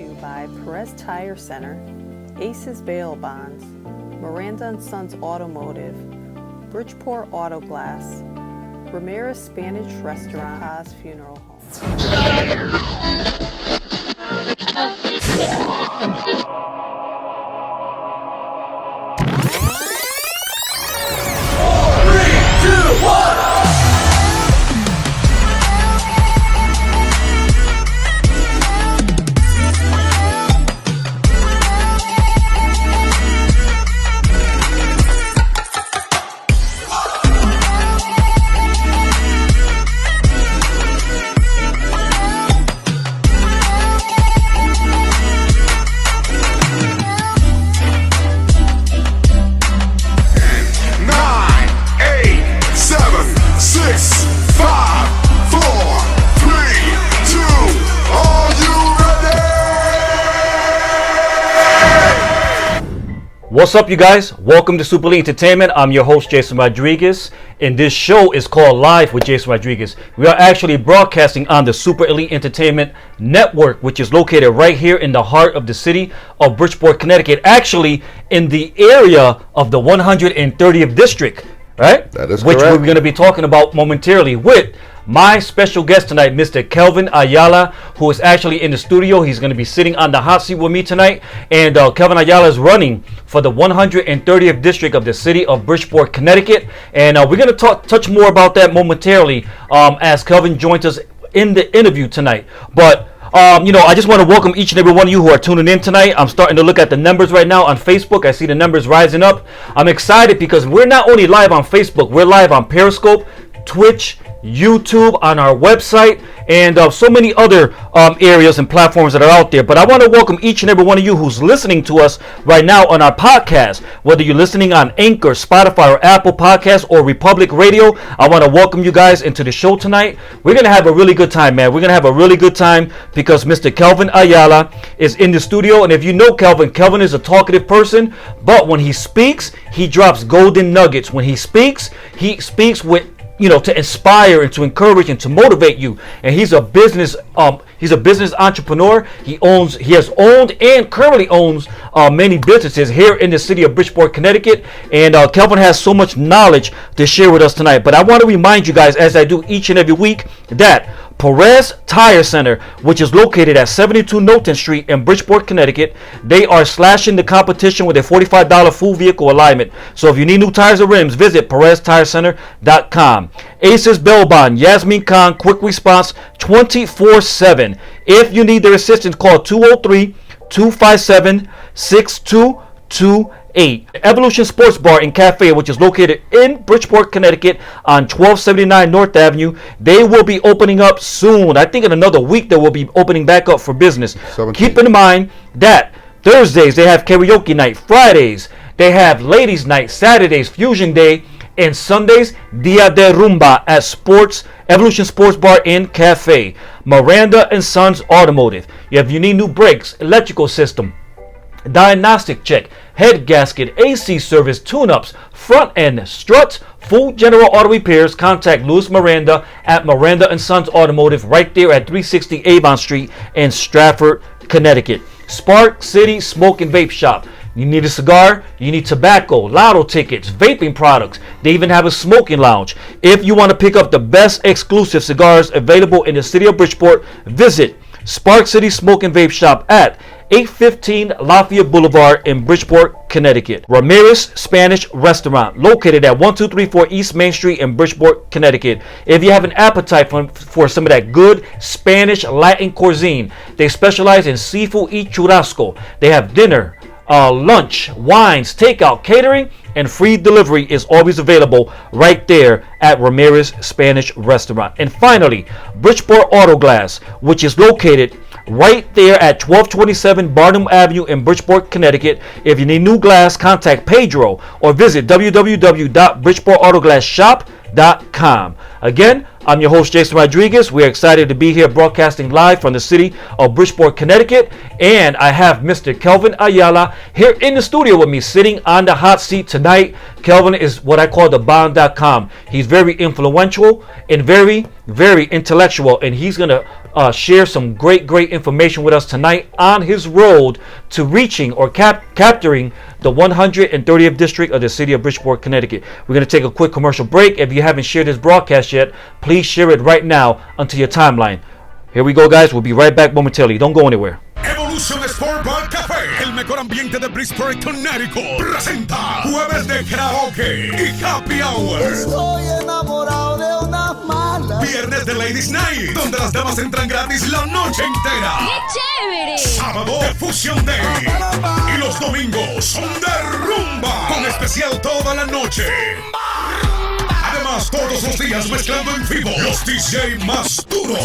you by Perez Tire Center, Aces Bail Bonds, Miranda & Sons Automotive, Bridgeport Auto Glass, Ramirez Spanish Restaurant, Haas Funeral Home. What's up, you guys? Welcome to Super Elite Entertainment. I'm your host, Jason Rodriguez, and this show is called Live with Jason Rodriguez. We are actually broadcasting on the Super Elite Entertainment Network, which is located right here in the heart of the city of Bridgeport, Connecticut, actually in the area of the 130th District, right? That is which correct. We're going to be talking about momentarily with my special guest tonight, Mr. Kelvin Ayala, who is actually in the studio. He's going to be sitting on the hot seat with me tonight. And Kelvin Ayala is running for the 130th District of the city of Bridgeport, Connecticut. And we're going to touch more about that momentarily as Kelvin joins us in the interview tonight. But I just want to welcome each and every one of you who are tuning in tonight. I'm starting to look at the numbers right now on Facebook. I see the numbers rising up. I'm excited because we're not only live on Facebook, we're live on Periscope, Twitch, YouTube, on our website, and so many other areas and platforms that are out there. But I want to welcome each and every one of you who's listening to us right now on our podcast, whether you're listening on Anchor, Spotify, or Apple Podcasts, or Republic Radio. I want to welcome you guys into the show tonight. We're going to have a really good time, man. We're going to have a really good time because Mr. Kelvin Ayala is in the studio. And if you know Kelvin is a talkative person, but when he speaks, he drops golden nuggets. When he speaks with to inspire and to encourage and to motivate you. And he's a business entrepreneur. He has owned and currently owns many businesses here in the city of Bridgeport, Connecticut. And Kelvin has so much knowledge to share with us tonight. But I want to remind you guys, as I do each and every week, that Perez Tire Center, which is located at 72 Knowlton Street in Bridgeport, Connecticut, they are slashing the competition with a $45 full vehicle alignment. So if you need new tires or rims, visit PerezTireCenter.com. Aces Bail Bond, Yasmin Khan, quick response 24/7. If you need their assistance, call 203-257-6228. Evolution Sports Bar and Cafe, which is located in Bridgeport, Connecticut on 1279 North Avenue. They will be opening up soon. I think in another week they will be opening back up for business. 17. Keep in mind that Thursdays they have karaoke night, Fridays they have ladies night, Saturdays Fusion Day, and Sundays Dia de Rumba at Evolution Sports Bar and Cafe. Miranda & Sons Automotive. If you need new brakes, electrical system, diagnostic check, head gasket, AC service, tune-ups, front end, struts, full general auto repairs, contact Louis Miranda at Miranda & Sons Automotive right there at 360 Avon Street in Stratford, Connecticut. Spark City Smoke and Vape Shop. You need a cigar, you need tobacco, lotto tickets, vaping products. They even have a smoking lounge. If you want to pick up the best exclusive cigars available in the city of Bridgeport, visit Spark City Smoke and Vape Shop at 815 Lafayette Boulevard in Bridgeport, Connecticut. Ramirez Spanish Restaurant, located at 1234 East Main Street in Bridgeport, Connecticut. If you have an appetite for some of that good Spanish Latin cuisine, they specialize in seafood y churrasco. They have dinner, lunch, wines, takeout, catering, and free delivery is always available right there at Ramirez Spanish Restaurant. And finally, Bridgeport Auto Glass, which is located right there at 1227 Barnum Avenue in Bridgeport, Connecticut. If you need new glass, contact Pedro or visit www.bridgeportautoglassshop.com. Again, I'm your host, Jason Rodriguez. We're excited to be here broadcasting live from the city of Bridgeport, Connecticut. And I have Mr. Kelvin Ayala here in the studio with me, sitting on the hot seat tonight. Kelvin is what I call the Bond.com. He's very influential and very, very intellectual. And he's going to share some great information with us tonight on his road to reaching or capturing the 130th district of the city of Bridgeport, Connecticut. We're going to take a quick commercial break. If you haven't shared this broadcast yet, please share it right now onto your timeline. Here we go, guys. We'll be right back momentarily. Don't go anywhere. Evolution Sport Bar Café, el mejor ambiente de Bridgeport, Connecticut, presenta Jueves de Karaoke y Happy Hour. Estoy enamorado de una mala. Viernes de Ladies Night, donde las damas entran gratis la noche entera. ¡Qué chévere! Sábado de Fusion Day. Y los domingos son de rumba, con especial toda la noche. Además, todos los días mezclando en vivo los DJ más duros,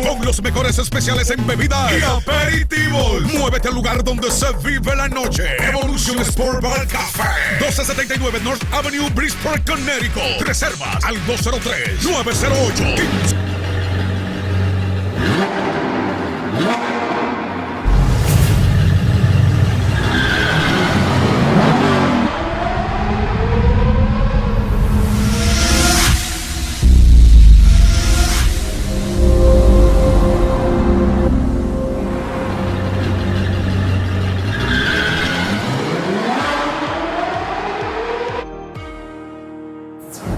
con los mejores especiales en bebidas y aperitivos. Muévete al lugar donde se vive la noche. Evolution Sport Bar Café, 1279 North Avenue, Bridgeport, Connecticut. Reservas al 203-908-15.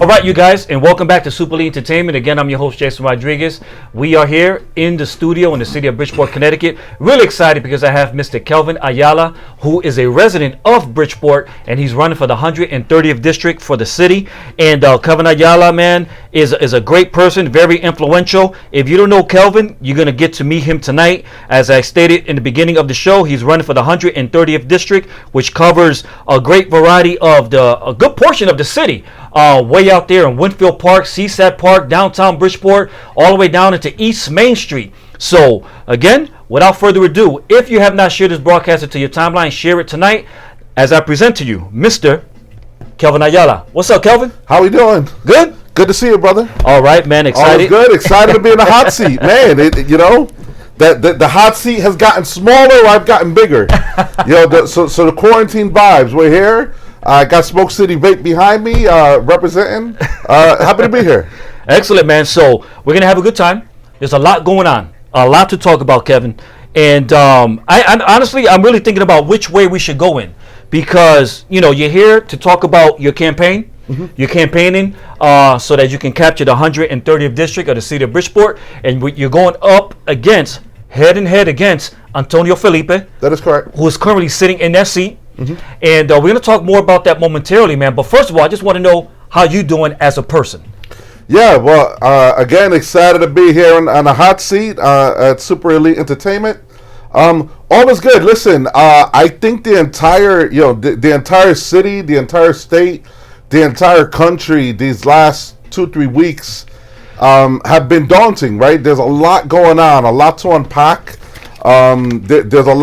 All right, you guys, and welcome back to Super League Entertainment. Again, I'm your host, Jason Rodriguez. We are here in the studio in the city of Bridgeport, Connecticut. Really excited because I have Mr. Kelvin Ayala, who is a resident of Bridgeport, and he's running for the 130th district for the city. And Kelvin Ayala, man, is a great person, very influential. If you don't know Kelvin, you're going to get to meet him tonight. As I stated in the beginning of the show, he's running for the 130th district, which covers a great variety of a good portion of the city. Way out there in Winfield Park, Seaside Park, downtown Bridgeport, all the way down into East Main Street. So, again, without further ado, if you have not shared this broadcast to your timeline, share it tonight as I present to you Mr. Kelvin Ayala. What's up, Kelvin? How we doing? Good? Good to see you, brother. All right, man. Excited? All good. Excited to be in the hot seat. Man, the hot seat has gotten smaller, I've gotten bigger. So the quarantine vibes, we're here. I got Smoke City Vape behind me, representing. Happy to be here. Excellent, man. So we're going to have a good time. There's a lot going on, a lot to talk about, Kevin. And I honestly, I'm really thinking about which way we should go in. Because, you're here to talk about your campaign. Mm-hmm. You're campaigning so that you can capture the 130th district of the city of Bridgeport. And you're going up head and head against Antonio Felipe. That is correct. Who is currently sitting in that seat. Mm-hmm. And we're going to talk more about that momentarily, man. But first of all, I just want to know how you doing as a person. Yeah, well, again, excited to be here on the hot seat at Super Elite Entertainment. All is good. Listen, I think the entire, the entire city, the entire state, the entire country, these last 2-3 weeks have been daunting, right? There's a lot going on, a lot to unpack. There's a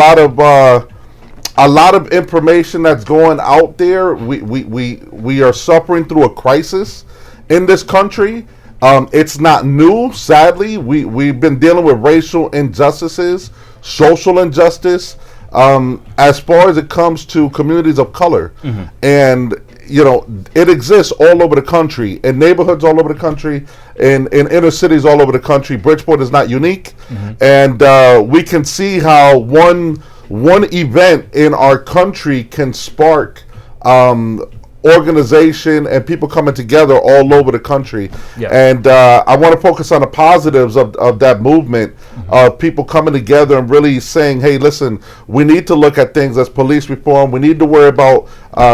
lot of information that's going out there. We are suffering through a crisis in this country. It's not new, sadly. We've been dealing with racial injustices, social injustice, as far as it comes to communities of color. Mm-hmm. And, it exists all over the country, in neighborhoods all over the country, in inner cities all over the country. Bridgeport is not unique. Mm-hmm. And we can see how one event in our country can spark organization and people coming together all over the country. Yeah. And I want to focus on the positives of that movement, mm-hmm. of people coming together and really saying, hey, listen, we need to look at things as police reform. We need to worry about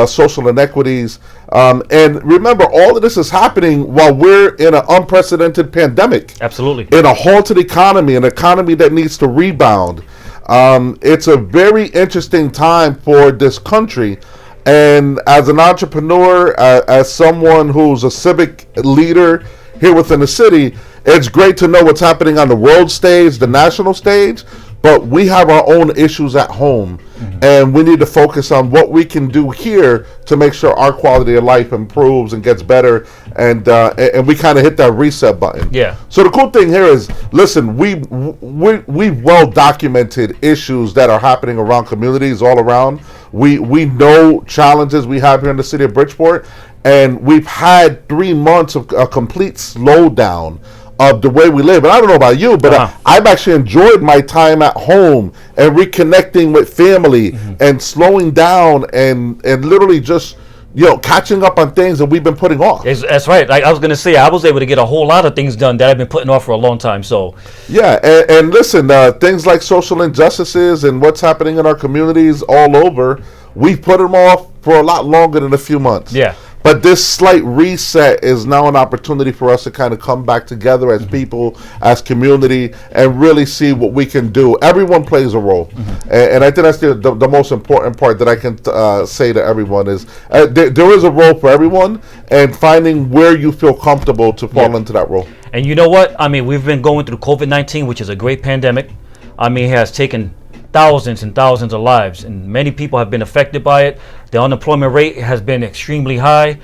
social inequities. And remember, all of this is happening while we're in an unprecedented pandemic. Absolutely. In a halted economy, an economy that needs to rebound. It's a very interesting time for this country. And as an entrepreneur, as someone who's a civic leader here within the city, it's great to know what's happening on the world stage, the national stage, but we have our own issues at home. Mm-hmm. And we need to focus on what we can do here to make sure our quality of life improves and gets better. And we kind of hit that reset button. Yeah. So the cool thing here is, listen, we've well documented issues that are happening around communities all around. We know challenges we have here in the city of Bridgeport, and we've had 3 months of a complete slowdown of the way we live. And I don't know about you, but I've actually enjoyed my time at home and reconnecting with family and slowing down and literally just, catching up on things that we've been putting off. That's right. Like I was going to say, I was able to get a whole lot of things done that I've been putting off for a long time. So, yeah, and listen, things like social injustices and what's happening in our communities all over, we've put them off for a lot longer than a few months. Yeah. But this slight reset is now an opportunity for us to kind of come back together as people, as community, and really see what we can do. Everyone plays a role. And I think that's the most important part that I can say to everyone is there is a role for everyone, and finding where you feel comfortable to fall into that role. And you know what? I mean, we've been going through COVID-19, which is a great pandemic. I mean, it has taken thousands and thousands of lives, and many people have been affected by it. The unemployment rate has been extremely high.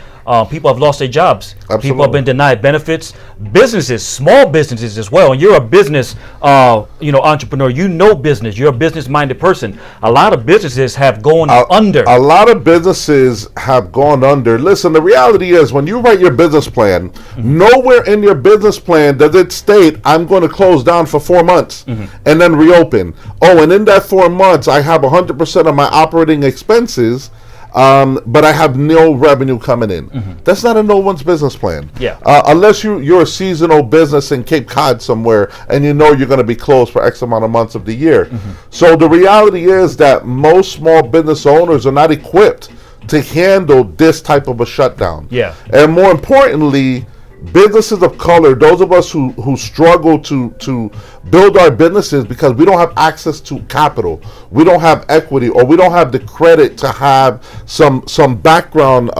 People have lost their jobs. Absolutely. People have been denied benefits. Businesses, small businesses as well. And you're a business, entrepreneur. You know business. You're a business-minded person. A lot of businesses have gone under. A lot of businesses have gone under. Listen, the reality is when you write your business plan, nowhere in your business plan does it state, I'm going to close down for 4 months and then reopen. Oh, and in that 4 months, I have 100% of my operating expenses, but I have no revenue coming in. That's not in no one's business plan. Yeah. Unless you're a seasonal business in Cape Cod somewhere and you know you're going to be closed for X amount of months of the year. So the reality is that most small business owners are not equipped to handle this type of a shutdown. Yeah. And more importantly, businesses of color, those of us who struggle to build our businesses because we don't have access to capital, we don't have equity, or we don't have the credit to have some background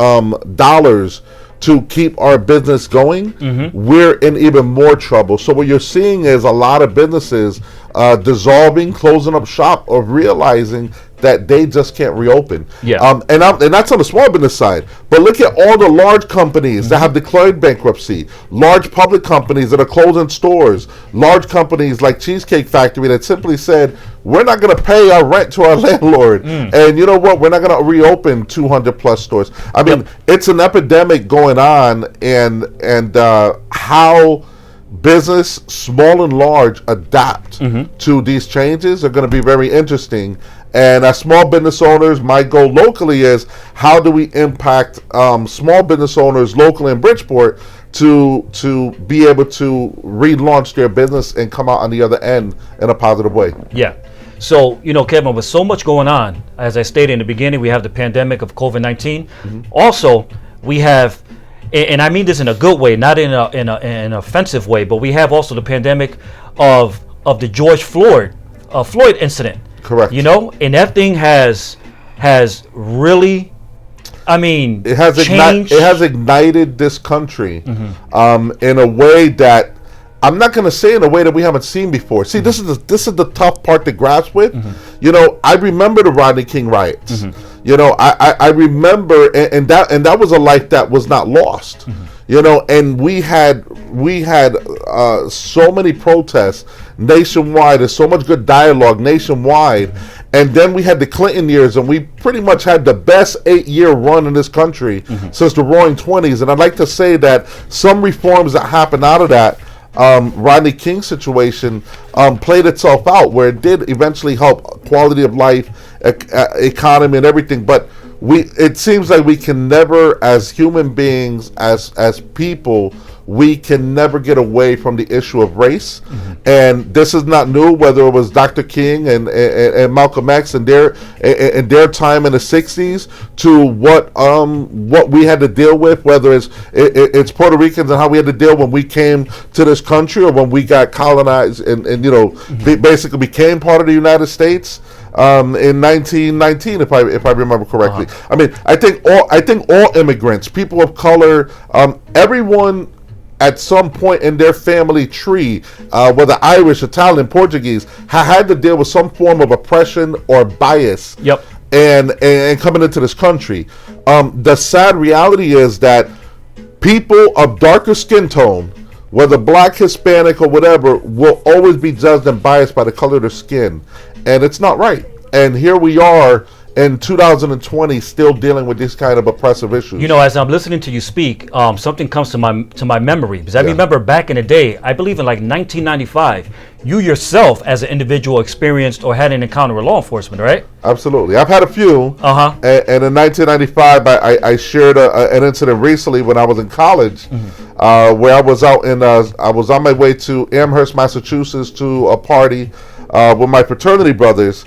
dollars to keep our business going, we're in even more trouble. So what you're seeing is a lot of businesses dissolving, closing up shop, or realizing that they just can't reopen. Yeah. And that's on the small business side. But look at all the large companies that have declared bankruptcy, large public companies that are closing stores, large companies like Cheesecake Factory that simply said, we're not going to pay our rent to our landlord. And you know what? We're not going to reopen 200 plus stores. I mean, it's an epidemic going on, and how business, small and large, adapt to these changes are going to be very interesting. And as small business owners, my goal locally is how do we impact small business owners locally in Bridgeport to be able to relaunch their business and come out on the other end in a positive way. Yeah. So, Kevin, with so much going on, as I stated in the beginning, we have the pandemic of COVID-19. Also, we have, and I mean this in a good way, not in an offensive way, but we have also the pandemic of the George Floyd incident. Correct. And that thing has really, it has ignited this country in a way that I'm not going to say in a way that we haven't seen before. See, this is the tough part to grasp with. I remember the Rodney King riots. I remember, and that was a life that was not lost. And we had so many protests nationwide. There's so much good dialogue nationwide. And then we had the Clinton years, and we pretty much had the best 8-year run in this country since the Roaring 20s. And I'd like to say that some reforms that happened out of that Rodney King situation played itself out, where it did eventually help quality of life, economy, and everything. But it seems like we can never, as human beings, as people, we can never get away from the issue of race. And this is not new, whether it was Dr. King and Malcolm X and their time in the 60s to what we had to deal with, whether it's Puerto Ricans and how we had to deal when we came to this country, or when we got colonized and basically became part of the United States in 1919, if I remember correctly. I mean, I think all immigrants, people of color, everyone at some point in their family tree, whether Irish, Italian, Portuguese, had to deal with some form of oppression or bias. Yep. And coming into this country, the sad reality is that people of darker skin tone, whether black, Hispanic, or whatever, will always be judged and biased by the color of their skin. And it's not right. And here we are in 2020 still dealing with these kind of oppressive issues. You know, as I'm listening to you speak, something comes to my memory, because I remember back in the day, I believe in like 1995, you yourself as an individual experienced or had an encounter with law enforcement, right? Absolutely. I've had a few. And in 1995, I shared an incident recently when I was in college, where I was on my way to Amherst, Massachusetts, to a party with my fraternity brothers.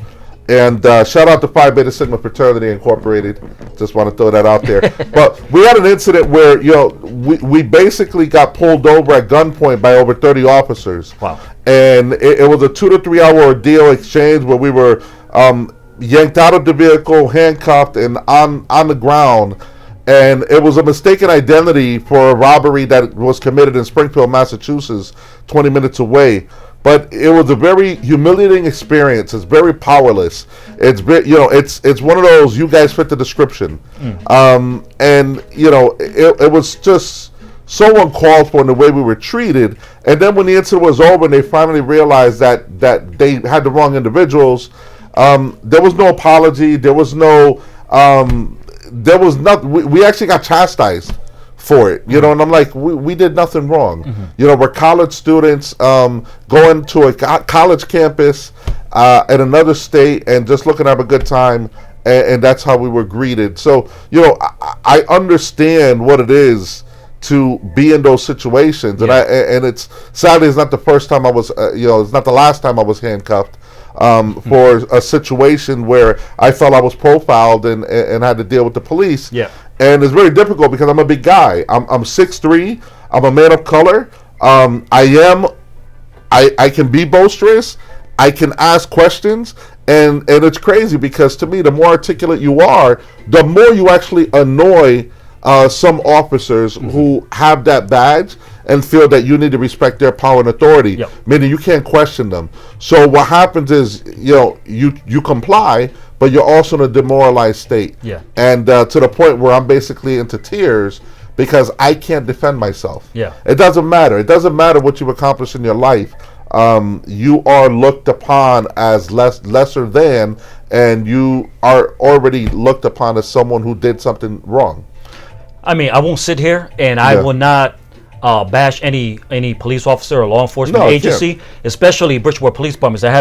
And shout out to Phi Beta Sigma Fraternity Incorporated. Just want to throw that out there. But we had an incident where, we basically got pulled over at gunpoint by over 30 officers. Wow. And it was a 2 to 3 hour ordeal exchange where we were yanked out of the vehicle, handcuffed, and on the ground. And it was a mistaken identity for a robbery that was committed in Springfield, Massachusetts, 20 minutes away. But it was a very humiliating experience. It's very powerless. It's one of those, you guys fit the description. And it was just so uncalled for in the way we were treated. And then when the incident was over and they finally realized that they had the wrong individuals, there was no apology. There was nothing. We actually got chastised for it, and I'm like, we did nothing wrong. We're college students going to a college campus in another state and just looking to have a good time, and that's how we were greeted. So, I understand what it is to be in those situations, and it's sadly it's not the first time I was, it's not the last time I was handcuffed. For a situation where I felt I was profiled and had to deal with the police. Yeah. And it's very difficult because I'm a big guy. I'm 6'3". I'm a man of color. I can be boisterous. I can ask questions. And it's crazy because to me, the more articulate you are, the more you actually annoy some officers who have that badge and feel that you need to respect their power and authority, meaning you can't question them. So what happens is, you comply, but you're also in a demoralized state. Yeah. And to the point where I'm basically into tears because I can't defend myself. Yeah. It doesn't matter. It doesn't matter what you've accomplished in your life. You are looked upon as lesser than, and you are already looked upon as someone who did something wrong. I mean, I won't sit here and I will not bash any police officer or law enforcement agency, especially Bridgeport Police Departments. I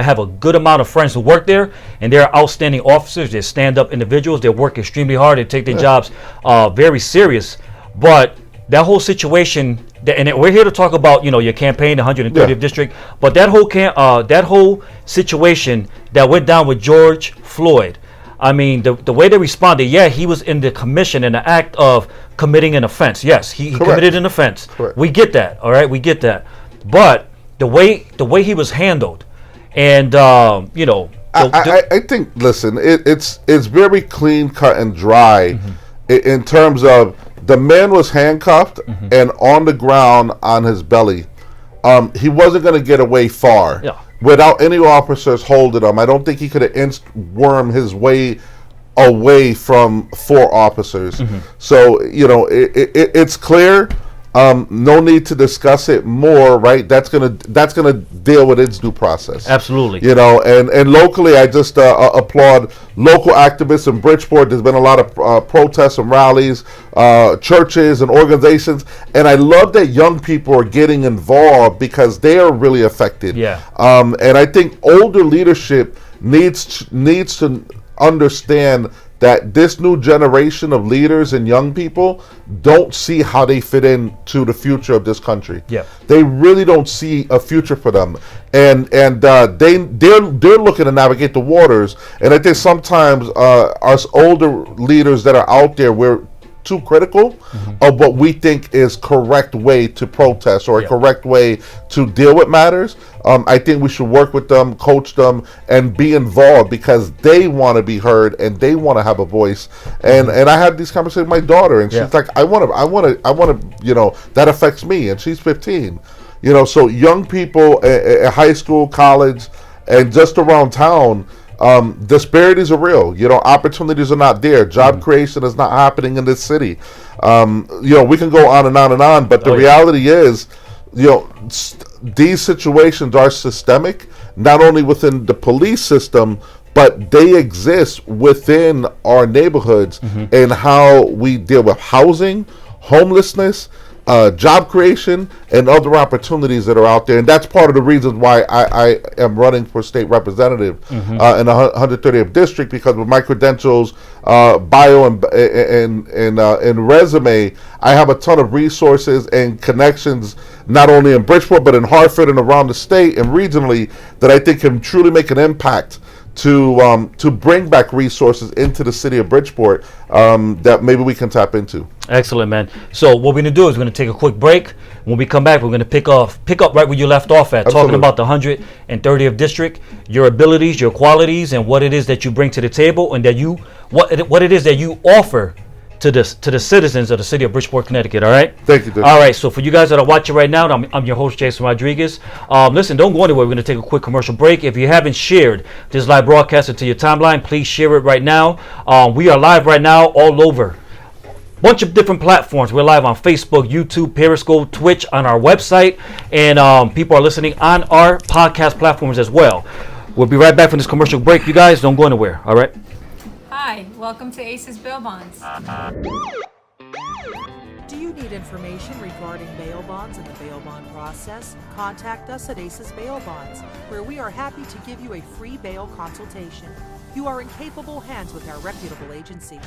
have a good amount of friends who work there, and they're outstanding officers. They're stand-up individuals. They work extremely hard. They take their jobs very serious. But that whole situation, and we're here to talk about your campaign, the 130th district. But that whole situation that went down with George Floyd. I mean, the way they responded, he was in the commission in the act of committing an offense. Yes, he committed an offense. Correct. We get that, all right? We get that. But the way he was handled, and I think, listen, it's very clean cut and dry in terms of the man was handcuffed and on the ground on his belly. He wasn't going to get away far. Yeah. Without any officers holding him. I don't think he could have inch-wormed his way away from 4 officers. So, it's clear. No need to discuss it more, right? That's gonna deal with its due process. Absolutely. And locally, I just applaud local activists in Bridgeport. There's been a lot of protests and rallies, churches and organizations, and I love that young people are getting involved because they are really affected. Yeah. And I think older leadership needs to understand that this new generation of leaders and young people don't see how they fit into the future of this country. Yeah. They really don't see a future for them. And they're looking to navigate the waters. And I think sometimes us older leaders that are out there, we're too critical of what we think is correct way to protest or a correct way to deal with matters. I think we should work with them, coach them, and be involved because they want to be heard and they want to have a voice. And I had these conversations with my daughter, and she's like, I want to, that affects me, and she's 15. So young people at high school, college, and just around town. Disparities are real. Opportunities are not there. Job creation is not happening in this city. We can go on and on and on, but the reality is, these situations are systemic, not only within the police system, but they exist within our neighborhoods and how we deal with housing, homelessness, job creation, and other opportunities that are out there. And that's part of the reason why I am running for state representative in the 130th district, because with my credentials, bio and resume, I have a ton of resources and connections, not only in Bridgeport, but in Hartford and around the state and regionally, that I think can truly make an impact to bring back resources into the city of Bridgeport that maybe we can tap into. Excellent, man. So what we're going to do is we're going to take a quick break. When we come back, we're going to pick up right where you left off at, Absolutely. talking about the 130th district, your abilities, your qualities, and what it is that you bring to the table, and that you what it is that you offer to the citizens of the city of Bridgeport, Connecticut. All right. Thank you, Dick. All right. So for you guys that are watching right now, I'm your host, Jason Rodriguez. Listen, don't go anywhere. We're going to take a quick commercial break. If you haven't shared this live broadcast into your timeline, please share it right now. We are live right now all over. Bunch of different platforms. We're live on Facebook, YouTube, Periscope, Twitch, on our website, and people are listening on our podcast platforms as well. We'll be right back from this commercial break. You guys don't go anywhere. All right. Hi, welcome to Aces Bail Bonds. Do you need information regarding bail bonds and the bail bond process? Contact us at Aces Bail Bonds, where we are happy to give you a free bail consultation. You are in capable hands with our reputable agency.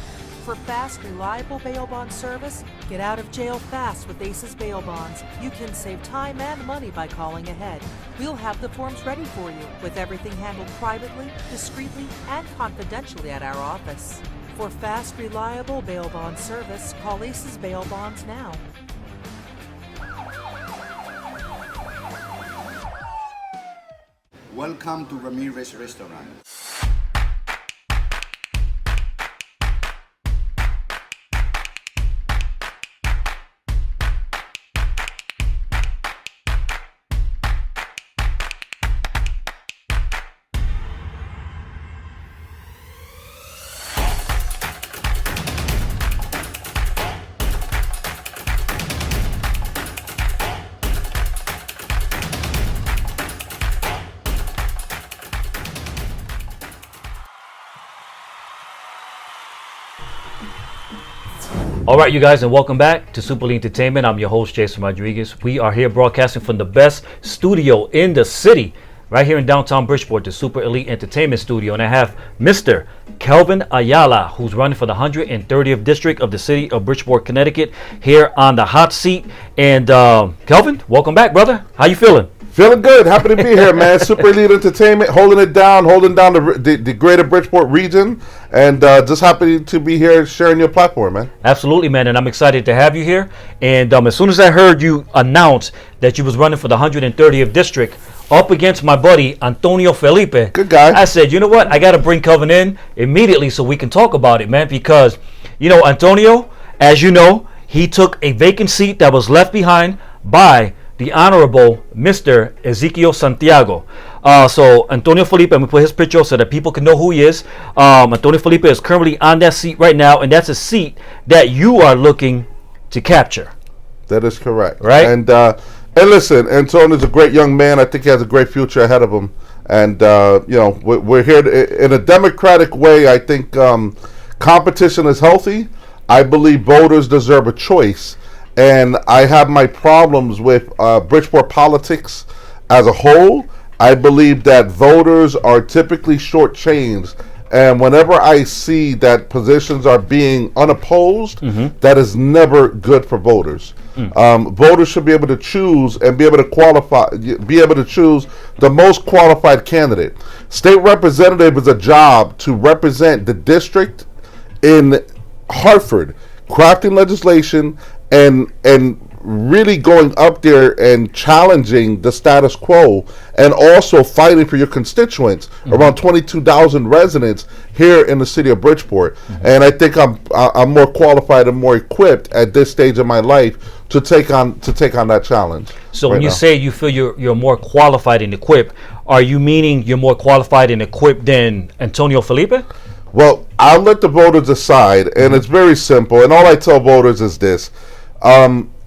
For fast, reliable bail bond service, get out of jail fast with Aces Bail Bonds. You can save time and money by calling ahead. We'll have the forms ready for you, with everything handled privately, discreetly, and confidentially at our office. For fast, reliable bail bond service, call Aces Bail Bonds now. Welcome to Ramirez Restaurant. All right, you guys, and welcome back to Super Elite Entertainment. I'm your host, Jason Rodriguez. We are here broadcasting from the best studio in the city, right here in downtown Bridgeport, the Super Elite Entertainment Studio. And I have Mr. Kelvin Ayala, who's running for the 130th district of the city of Bridgeport, Connecticut, here on the hot seat. And Kelvin, welcome back, brother. How you feeling? Feeling good. Happy to be here, man. Super Elite Entertainment, holding down the greater Bridgeport region, and just happy to be here sharing your platform, man. Absolutely, man, and I'm excited to have you here. And as soon as I heard you announce that you was running for the 130th district up against my buddy Antonio Felipe, good guy, I said, you know what? I got to bring Kelvin in immediately so we can talk about it, man, because, you know, Antonio, as you know, he took a vacant seat that was left behind by the Honorable Mr. Ezekiel Santiago. So Antonio Felipe, and we put his picture so that people can know who he is. Antonio Felipe is currently on that seat right now, and that's a seat that you are looking to capture. That is correct. Right? And listen, Antonio's a great young man. I think he has a great future ahead of him. And, you know, we're here in a democratic way. I think competition is healthy. I believe voters deserve a choice. And I have my problems with Bridgeport politics as a whole. I believe that voters are typically shortchanged. And whenever I see that positions are being unopposed, that is never good for voters. Voters should be able to choose and be able to choose the most qualified candidate. State representative is a job to represent the district in Hartford, crafting legislation and really going up there and challenging the status quo, and also fighting for your constituents, around 22,000 residents here in the city of Bridgeport. And I think I'm more qualified and more equipped at this stage of my life to take on that challenge. So when you say you feel you're more qualified and equipped, are you meaning you're more qualified and equipped than Antonio Felipe? Well, I'll let the voters decide, and it's very simple. And all I tell voters is this.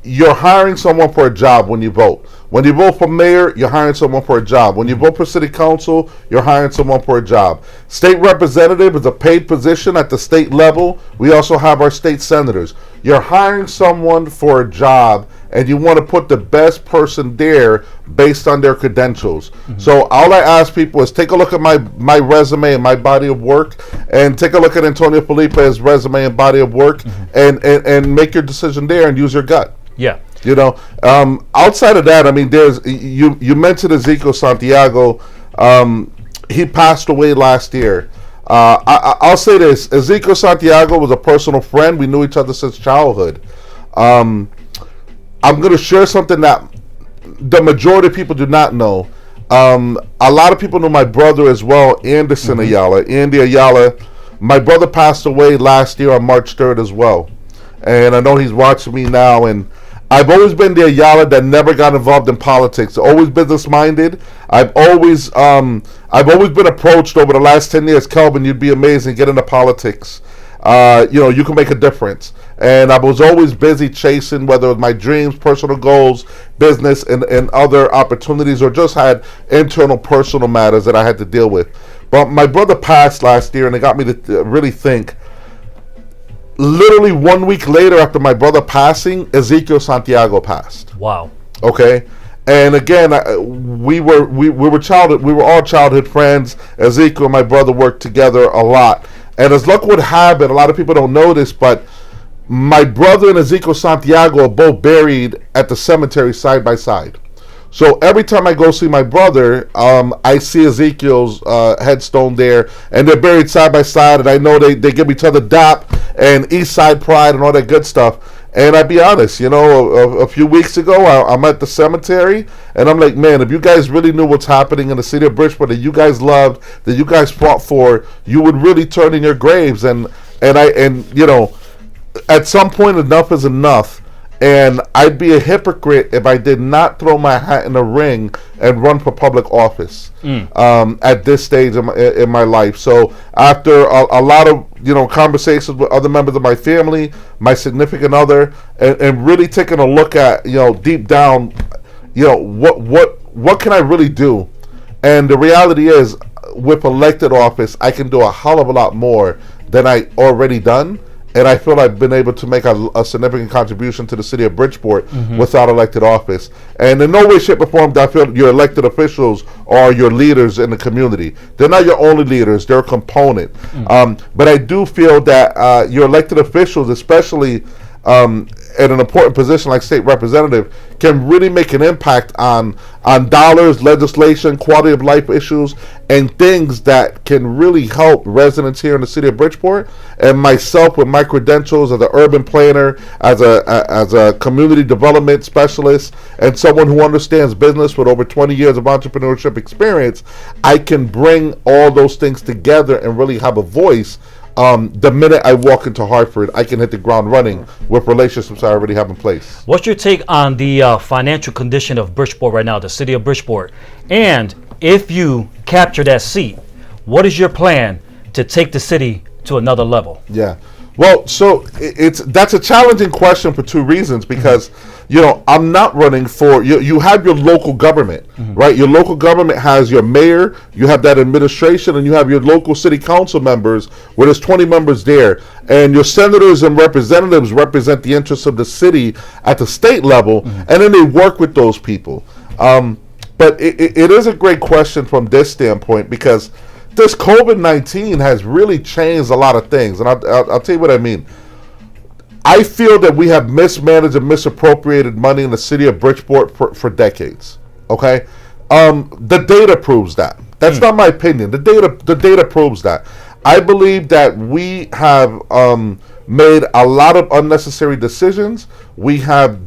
You're hiring someone for a job when you vote. When you vote for mayor, you're hiring someone for a job. When you vote for city council, you're hiring someone for a job. State representative is a paid position at the state level. We also have our state senators. You're hiring someone for a job, and you want to put the best person there based on their credentials. So all I ask people is take a look at my resume and my body of work, and take a look at Antonio Felipe's resume and body of work, and make your decision there and use your gut. Yeah. You know, outside of that, I mean, there's you mentioned Ezekiel Santiago. He passed away last year. I'll say this: Ezekiel Santiago was a personal friend. We knew each other since childhood. I'm going to share something that the majority of people do not know. A lot of people know my brother as well, Anderson Ayala. Andy Ayala. My brother passed away last year on March 3rd as well. And I know he's watching me now, and I've always been the Ayala that never got involved in politics. Always business-minded. I've always been approached over the last 10 years, Kelvin, you'd be amazing, get into politics. You can make a difference. And I was always busy chasing, whether it was my dreams, personal goals, business, and other opportunities, or just had internal personal matters that I had to deal with. But my brother passed last year, and it got me to really think. Literally 1 week later after my brother passing, Ezekiel Santiago passed. Wow. Okay. And again, we were all childhood friends. Ezekiel and my brother worked together a lot. And as luck would have it, a lot of people don't know this, but my brother and Ezekiel Santiago are both buried at the cemetery side by side. So every time I go see my brother, I see Ezekiel's headstone there, and they're buried side by side, and I know they give each other DAP and East Side Pride and all that good stuff. And I'll be honest, a few weeks ago, I'm at the cemetery, and I'm like, man, if you guys really knew what's happening in the city of Bridgeport that you guys loved, that you guys fought for, you would really turn in your graves. And at some point, enough is enough. And I'd be a hypocrite if I did not throw my hat in the ring and run for public office at this stage in my life. So after a lot of conversations with other members of my family, my significant other, and really taking a look at deep down, what can I really do? And the reality is, with elected office, I can do a hell of a lot more than I already done. And I feel I've been able to make a significant contribution to the city of Bridgeport without elected office. And in no way, shape, or form do I feel your elected officials are your leaders in the community. They're not your only leaders. They're a component. But I do feel that your elected officials, especially at an important position like state representative, can really make an impact on dollars, legislation, quality of life issues, and things that can really help residents here in the city of Bridgeport. And myself, with my credentials as an urban planner, as a community development specialist, and someone who understands business with over 20 years of entrepreneurship experience, I can bring all those things together and really have a voice. The minute I walk into Hartford, I can hit the ground running with relationships I already have in place. What's your take on the financial condition of Bridgeport right now, the city of Bridgeport? And if you capture that seat, what is your plan to take the city to another level? Yeah. Well, so that's a challenging question for two reasons, because I'm not running for you have your local government, right? Your local government has your mayor, you have that administration, and you have your local city council members, where there's 20 members there, and your senators and representatives represent the interests of the city at the state level, and then they work with those people. But it is a great question from this standpoint, because this COVID-19 has really changed a lot of things, and I'll tell you what I mean. I feel that we have mismanaged and misappropriated money in the city of Bridgeport for decades. Okay, the data proves that. That's not my opinion. The data proves that. I believe that we have made a lot of unnecessary decisions. We have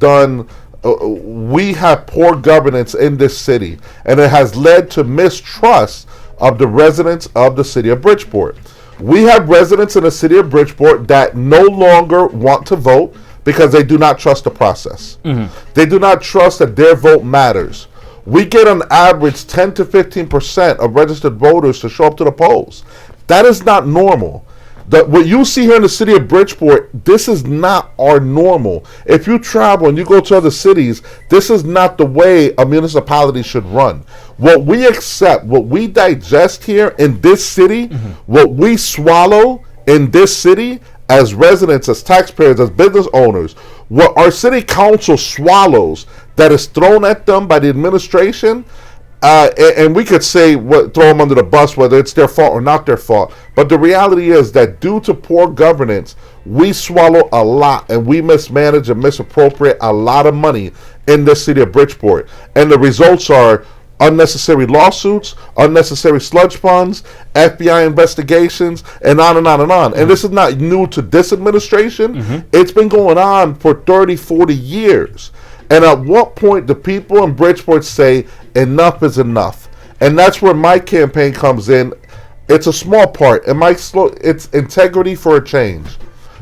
poor governance in this city, and it has led to mistrust of the residents of the city of Bridgeport. We have residents in the city of Bridgeport that no longer want to vote because they do not trust the process. They do not trust that their vote matters. We get on average 10 to 15% of registered voters to show up to the polls. That is not normal. What you see here in the city of Bridgeport, this is not our normal. If you travel and you go to other cities, this is not the way a municipality should run. What we accept, what we digest here in this city, what we swallow in this city as residents, as taxpayers, as business owners, what our city council swallows that is thrown at them by the administration, and we could say throw them under the bus, whether it's their fault or not their fault. But the reality is that due to poor governance, we swallow a lot and we mismanage and misappropriate a lot of money in the city of Bridgeport. And the results are unnecessary lawsuits, unnecessary sludge funds, FBI investigations, and on and on and on. And this is not new to this administration. It's been going on for 30, 40 years. And at what point do people in Bridgeport say enough is enough? And that's where my campaign comes in. It's a small part. It's integrity for a change.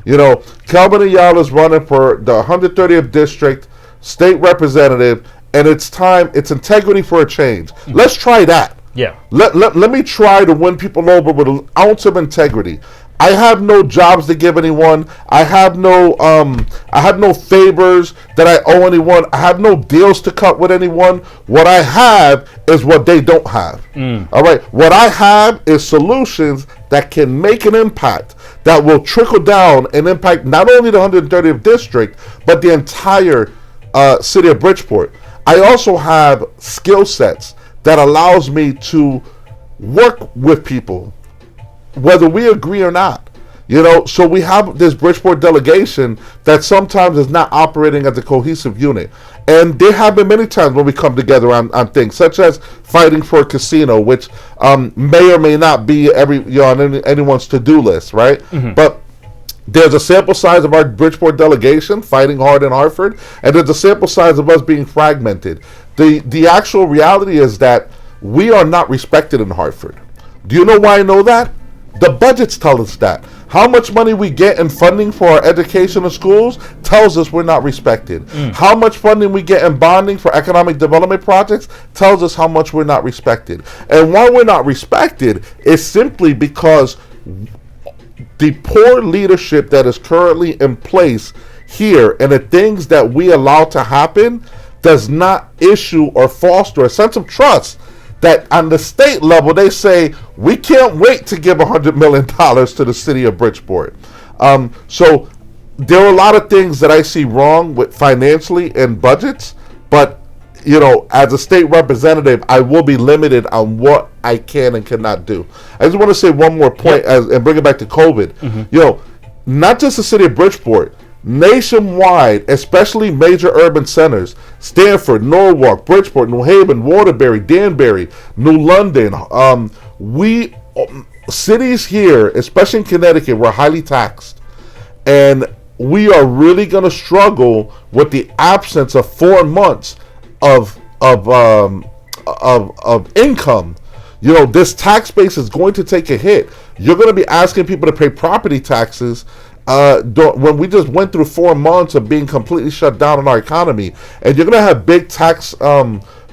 You know, Kelvin Ayala is running for the 130th district state representative, and it's integrity for a change. Let's try that. Yeah. Let me try to win people over with an ounce of integrity. I have no jobs to give anyone. I have no favors that I owe anyone. I have no deals to cut with anyone. What I have is what they don't have. All right. What I have is solutions that can make an impact, that will trickle down and impact not only the 130th district, but the entire city of Bridgeport. I also have skill sets that allows me to work with people, whether we agree or not. You know, so we have this Bridgeport delegation that sometimes is not operating as a cohesive unit. And there have been many times when we come together on things, such as fighting for a casino, which may or may not be on anyone's to-do list, right? But there's a sample size of our Bridgeport delegation fighting hard in Hartford, and there's a sample size of us being fragmented. The actual reality is that we are not respected in Hartford. Do you know why I know that? The budgets tell us that. How much money we get in funding for our educational schools tells us we're not respected. How much funding we get in bonding for economic development projects tells us how much we're not respected. And why we're not respected is simply because the poor leadership that is currently in place here and the things that we allow to happen does not issue or foster a sense of trust that on the state level they say we can't wait to give $100 million to the city of Bridgeport. So there are a lot of things that I see wrong with financially and budgets, but you know, as a state representative, I will be limited on what I can and cannot do. I just want to say one more point and bring it back to COVID. You know, not just the city of Bridgeport, nationwide, especially major urban centers, Stanford, Norwalk, Bridgeport, New Haven, Waterbury, Danbury, New London, cities here, especially in Connecticut, we're highly taxed. And we are really going to struggle with the absence of 4 months of income. You know, this tax base is going to take a hit. You're going to be asking people to pay property taxes when we just went through 4 months of being completely shut down in our economy. And you're going to have big tax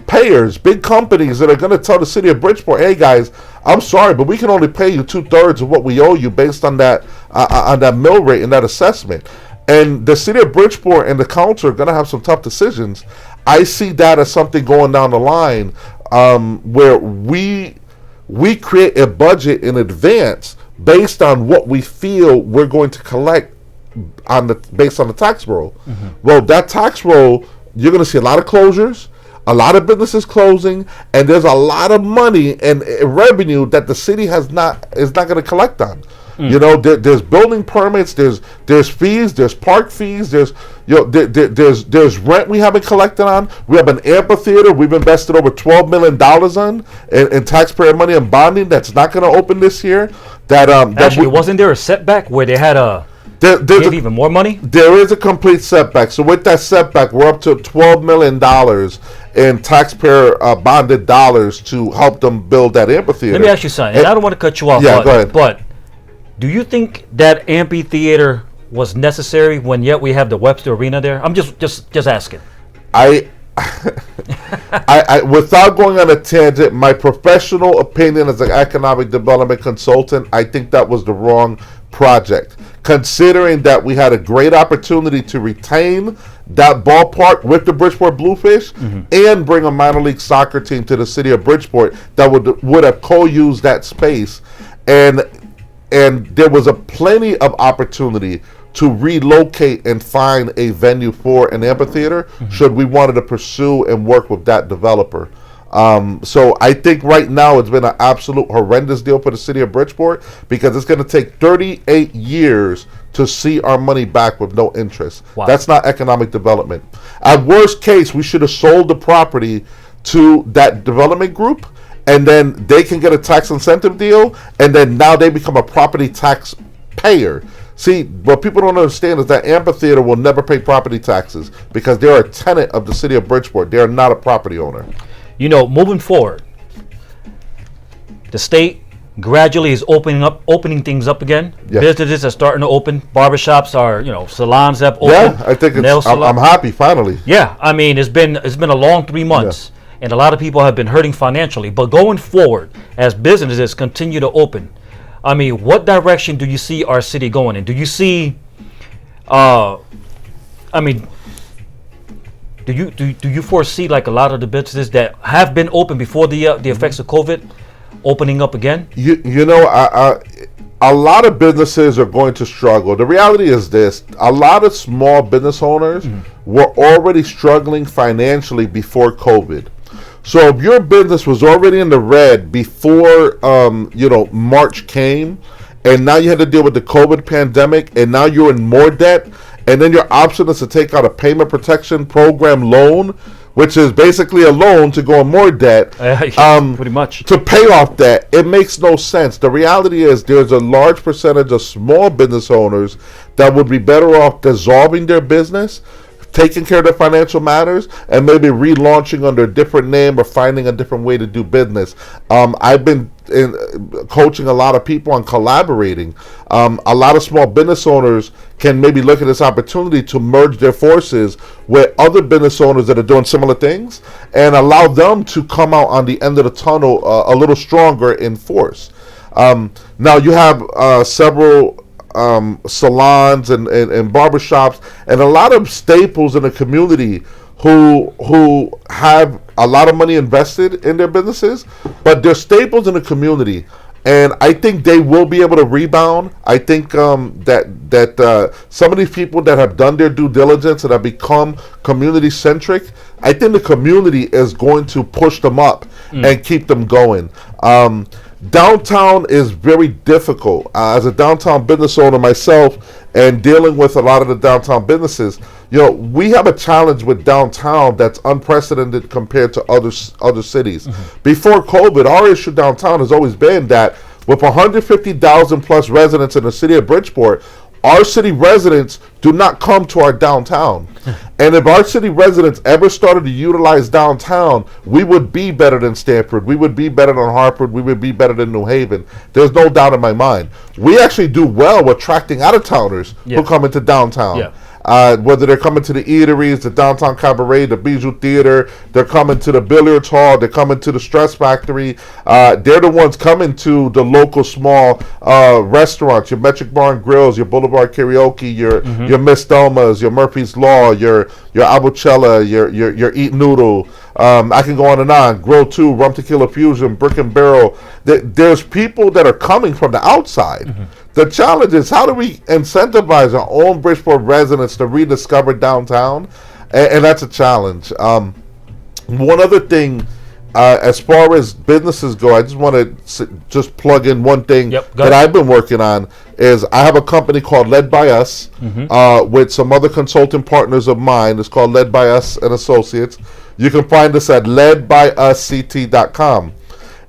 payers, big companies that are going to tell the city of Bridgeport, hey guys, I'm sorry, but we can only pay you 2/3 of what we owe you based on that mill rate and that assessment. And the city of Bridgeport and the council are going to have some tough decisions. I see that as something going down the line where we create a budget in advance based on what we feel we're going to collect based on the tax roll. Well, that tax roll, you're going to see a lot of closures, a lot of businesses closing, and there's a lot of money and revenue that the city is not going to collect on. You know, there's building permits, there's fees, there's park fees, there's rent we haven't collected on. We have an amphitheater we've invested over $12 million on in taxpayer money and bonding that's not going to open this year. Actually, wasn't there a setback where they had give even more money? There is a complete setback. So with that setback, we're up to $12 million in taxpayer bonded dollars to help them build that amphitheater. Let me ask you something, and I don't want to cut you off. Yeah, go ahead. But do you think that amphitheater was necessary when yet we have the Webster Arena there? I'm just asking. I I without going on a tangent, my professional opinion as an economic development consultant, I think that was the wrong project. Considering that we had a great opportunity to retain that ballpark with the Bridgeport Bluefish and bring a minor league soccer team to the city of Bridgeport that would have co-used that space, and there was a plenty of opportunity to relocate and find a venue for an amphitheater should we wanted to pursue and work with that developer. So I think right now it's been an absolute horrendous deal for the city of Bridgeport because it's going to take 38 years to see our money back with no interest. Wow. That's not economic development. At worst case, we should have sold the property to that development group, and then they can get a tax incentive deal, and then now they become a property tax payer. See, what people don't understand is that amphitheater will never pay property taxes because they're a tenant of the city of Bridgeport. They are not a property owner. You know, moving forward, the state gradually is opening things up again. Yeah. Businesses are starting to open. Barbershops are, salons have opened. Yeah, I think I'm happy finally. Yeah, I mean, it's been a long 3 months, and a lot of people have been hurting financially. But going forward, as businesses continue to open, I mean, what direction do you see our city going in? Do you see, do you foresee like a lot of the businesses that have been open before the effects of COVID opening up again? A lot of businesses are going to struggle. The reality is this: a lot of small business owners were already struggling financially before COVID. So if your business was already in the red before March came, and now you had to deal with the COVID pandemic, and now you're in more debt, and then your option is to take out a payment protection program loan, which is basically a loan to go in more debt, pretty much, to pay off debt, it makes no sense. The reality is there's a large percentage of small business owners that would be better off dissolving their business, taking care of their financial matters, and maybe relaunching under a different name or finding a different way to do business. I've been coaching a lot of people on collaborating. A lot of small business owners can maybe look at this opportunity to merge their forces with other business owners that are doing similar things and allow them to come out on the end of the tunnel a little stronger in force. Now you have several salons and barbershops and a lot of staples in the community who have a lot of money invested in their businesses, but they're staples in the community, and I think they will be able to rebound. I think that some of these people that have done their due diligence and have become community centric, I think the community is going to push them up and keep them going. Downtown is very difficult. As a downtown business owner myself and dealing with a lot of the downtown businesses, we have a challenge with downtown that's unprecedented compared to other cities. Before COVID, our issue downtown has always been that with 150,000 plus residents in the city of Bridgeport, our city residents do not come to our downtown. And if our city residents ever started to utilize downtown, we would be better than Stanford. We would be better than Hartford. We would be better than New Haven. There's no doubt in my mind. We actually do well with attracting out-of-towners who come into downtown. Yeah. Whether they're coming to the eateries, the downtown cabaret, the Bijou Theater, they're coming to the billiards hall, they're coming to the Stress Factory. They're the ones coming to the local small restaurants, your Metric Bar and Grills, your Boulevard Karaoke, your Miss Thelma's, your Murphy's Law, your Abucella, your Eat Noodle. I can go on and on. Grill 2, Rum Tequila Fusion, Brick and Barrel. There's people that are coming from the outside. The challenge is, how do we incentivize our own Bridgeport residents to rediscover downtown? And that's a challenge. One other thing, as far as businesses go, I just want to just plug in one thing that I've been working on. Is I have a company called Led by Us with some other consulting partners of mine. It's called Led by Us and Associates. You can find us at ledbyusct.com.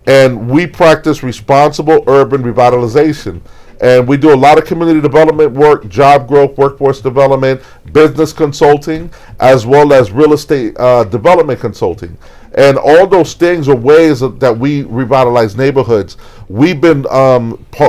And we practice responsible urban revitalization. And we do a lot of community development work, job growth, workforce development, business consulting, as well as real estate development consulting. And all those things are ways that we revitalize neighborhoods. We've been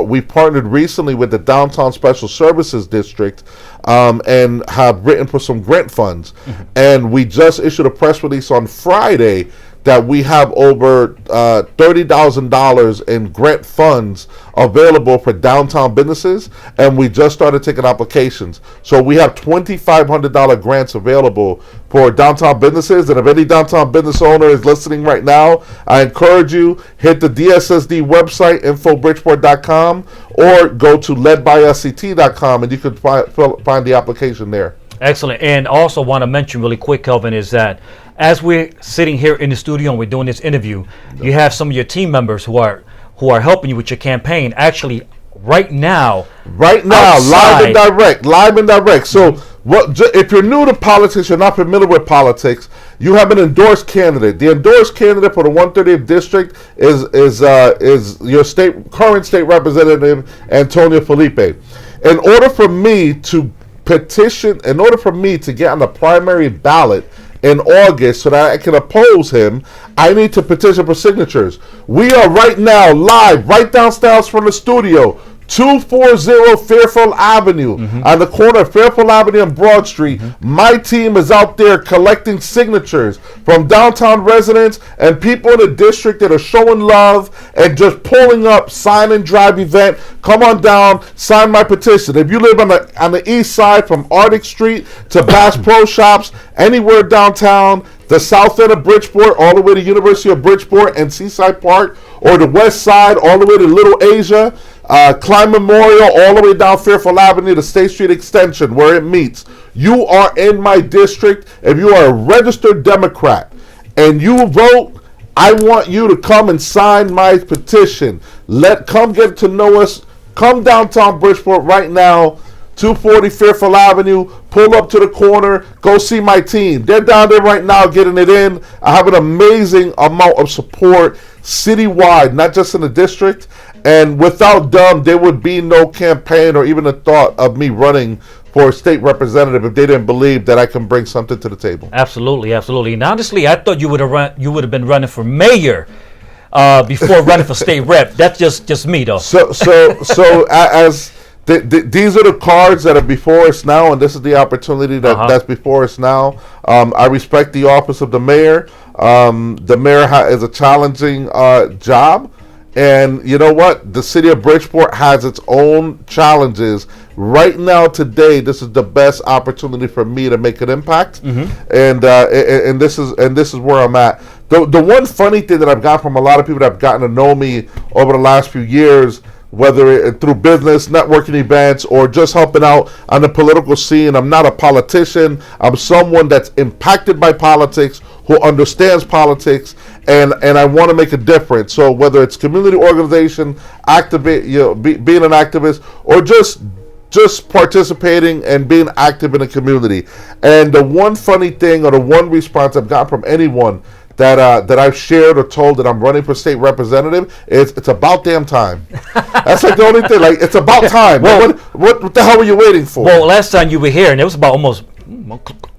we partnered recently with the Downtown Special Services District and have written for some grant funds. And we just issued a press release on Friday that we have over $30,000 in grant funds available for downtown businesses, and we just started taking applications. So we have $2,500 grants available for downtown businesses, and if any downtown business owner is listening right now, I encourage you, hit the DSSD website, infobridgeport.com, or go to ledbysct.com, and you can find the application there. Excellent. And also want to mention really quick, Kelvin, is that as we're sitting here in the studio and we're doing this interview, you have some of your team members who are helping you with your campaign. Actually, right now, outside. live and direct. So, if you're new to politics, you're not familiar with politics, you have an endorsed candidate. The endorsed candidate for the 130th district is your current state representative Antonio Felipe. In order for me to get on the primary ballot in August so that I can oppose him, I need to petition for signatures. We are right now live, right downstairs from the studio, 240 Fairfield Avenue, on the corner of Fairfield Avenue and Broad Street. My team is out there collecting signatures from downtown residents and people in the district that are showing love and just pulling up sign and drive event. Come on down, sign my petition. If you live on the east side from Arctic Street to Bass Pro Shops, anywhere downtown, the south end of Bridgeport, all the way to University of Bridgeport and Seaside Park, or the west side, all the way to Little Asia, Klein Memorial, all the way down Fairfield Avenue to State Street Extension, where it meets. You are in my district. If you are a registered Democrat and you vote, I want you to come and sign my petition. Come get to know us. Come downtown Bridgeport right now, 240 Fairfield Avenue, pull up to the corner, go see my team. They're down there right now getting it in. I have an amazing amount of support citywide, not just in the district. And without them, there would be no campaign or even a thought of me running for a state representative if they didn't believe that I can bring something to the table. Absolutely, absolutely. And honestly, I thought you would have been running for mayor before running for state rep. That's just me, though. So as these are the cards that are before us now, and this is the opportunity that's before us now. I respect the office of the mayor. The mayor is a challenging job. And you know what? The city of Bridgeport has its own challenges. Right now, today, this is the best opportunity for me to make an impact. And this is where I'm at. The one funny thing that I've got from a lot of people that have gotten to know me over the last few years, whether through business, networking events, or just helping out on the political scene, I'm not a politician. I'm someone that's impacted by politics, who understands politics, and I want to make a difference. So whether it's community organization, being an activist, or just participating and being active in the community. And the one funny thing, or the one response I've gotten from anyone that I've shared or told that I'm running for state representative is, it's about damn time. That's like the only thing. Like, it's about time. Well, what the hell were you waiting for? Well, last time you were here, and it was about almost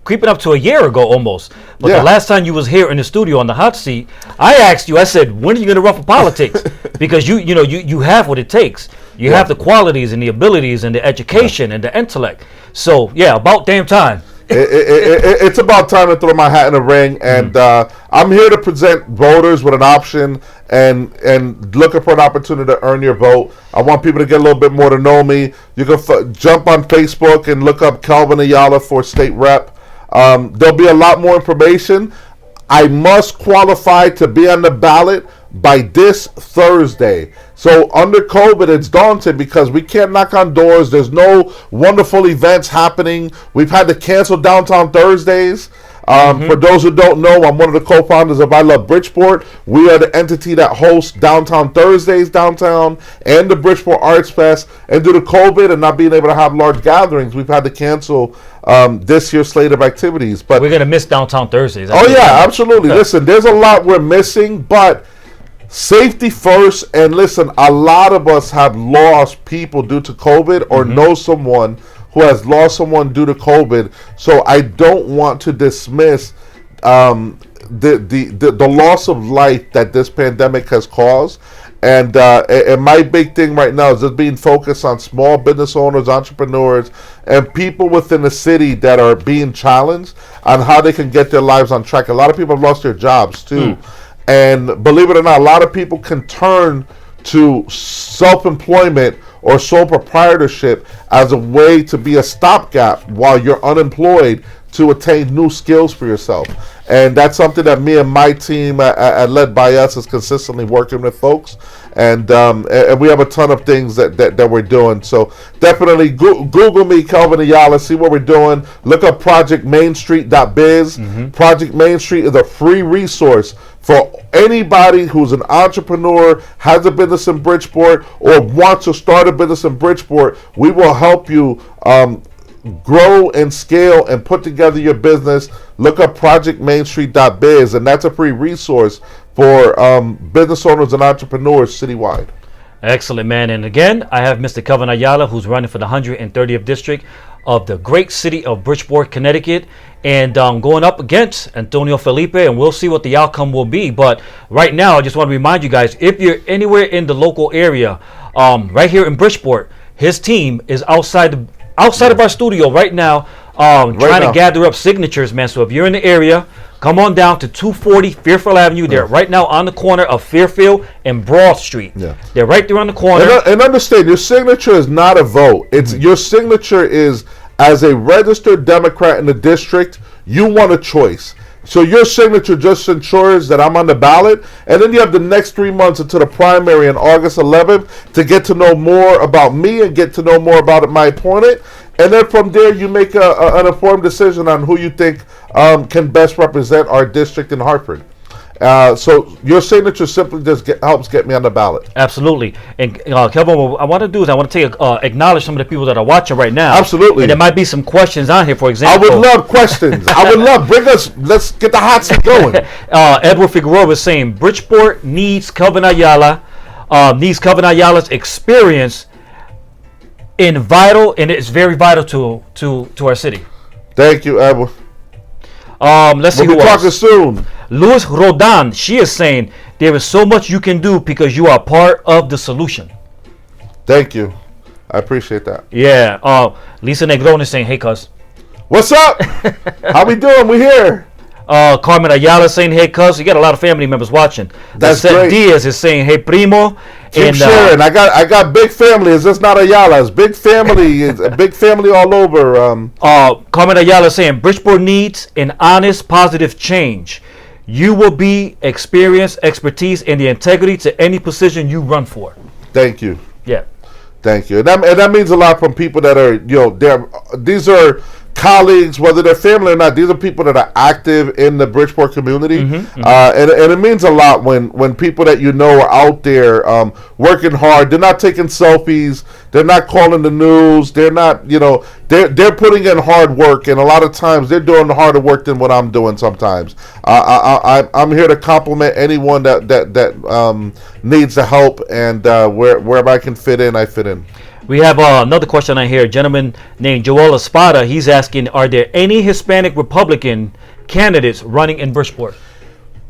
creeping up to a year ago almost. But the last time you was here in the studio on the hot seat, I asked you, I said, when are you going to run for politics? Because you have what it takes. You have the qualities and the abilities and the education and the intellect. So, yeah, about damn time. It's about time to throw my hat in the ring, and I'm here to present voters with an option and looking for an opportunity to earn your vote. I want people to get a little bit more to know me. You can jump on Facebook and look up Kelvin Ayala for state rep. There'll be a lot more information. I must qualify to be on the ballot by this Thursday. So under COVID, it's daunting because we can't knock on doors. There's no wonderful events happening. We've had to cancel Downtown Thursdays. For those who don't know, I'm one of the co-founders of I Love Bridgeport. We are the entity that hosts Downtown Thursdays downtown and the Bridgeport Arts Fest. And due to COVID and not being able to have large gatherings, we've had to cancel this year's slate of activities. But we're going to miss Downtown Thursdays. Absolutely. Listen, there's a lot we're missing, but safety first. And listen, a lot of us have lost people due to COVID or know someone who has lost someone due to COVID. So I don't want to dismiss the loss of life that this pandemic has caused. And my big thing right now is just being focused on small business owners, entrepreneurs, and people within the city that are being challenged on how they can get their lives on track. A lot of people have lost their jobs too. And believe it or not, a lot of people can turn to self-employment or sole proprietorship as a way to be a stopgap while you're unemployed to attain new skills for yourself. And that's something that me and my team, led by us, is consistently working with folks. And we have a ton of things that we're doing. So definitely Google me, Kelvin Ayala, see what we're doing. Look up projectmainstreet.biz. Project Main Street is a free resource for anybody who's an entrepreneur, has a business in Bridgeport, or wants to start a business in Bridgeport. We will help you grow and scale and put together your business. Look up projectmainstreet.biz, and that's a free resource for business owners and entrepreneurs citywide. Excellent, man. And again, I have Mr. Kelvin Ayala, who's running for the 130th district of the great city of Bridgeport, Connecticut, and going up against Antonio Felipe, and we'll see what the outcome will be. But right now, I just want to remind you guys, if you're anywhere in the local area, right here in Bridgeport, his team is outside of our studio right now, trying to gather up signatures, man. So if you're in the area, come on down to 240 Fairfield Avenue. They're right now on the corner of Fairfield and Broad Street. Yeah. They're right there on the corner. And understand, your signature is not a vote. It's your signature is, as a registered Democrat in the district, you want a choice. So your signature just ensures that I'm on the ballot, and then you have the next 3 months until the primary on August 11th to get to know more about me and get to know more about my opponent. And then from there, you make an informed decision on who you think can best represent our district in Hartford. So your signature simply just helps get me on the ballot. Absolutely. And Kelvin, what I want to do is I want to acknowledge some of the people that are watching right now. Absolutely. And there might be some questions on here, for example. I would love questions. Let's get the hot seat going. Edward Figueroa was saying Bridgeport needs Kelvin Ayala, needs Kelvin Ayala's experience and it's very vital to our city. Thank you, Edward. Let's see who else. Talking soon. Louis Rodan, she is saying there is so much you can do because you are part of the solution. Thank you. I appreciate that. Yeah. Lisa Negron is saying, hey, cuz. What's up? How we doing? We here. Carmen Ayala saying, hey, cuz. You got a lot of family members watching. That's great. Diaz is saying, hey, primo. Keep sharing. I got big family. It's just not Ayala. It's big family. It's a big family all over. Carmen Ayala saying Bridgeport needs an honest, positive change. You will be experience, expertise, and the integrity to any position you run for. Thank you. Yeah. Thank you. And that means a lot from people that are, these are colleagues, whether they're family or not. These are people that are active in the Bridgeport community. And it means a lot when people that you know are out there working hard. They're not taking selfies. They're not calling the news. They're not, they're putting in hard work, and a lot of times they're doing harder work than what I'm doing sometimes. I'm here to compliment anyone that needs the help, and wherever I can fit in, I fit in. We have another question on here. A gentleman named Joel Espada. He's asking, are there any Hispanic Republican candidates running in Bridgeport?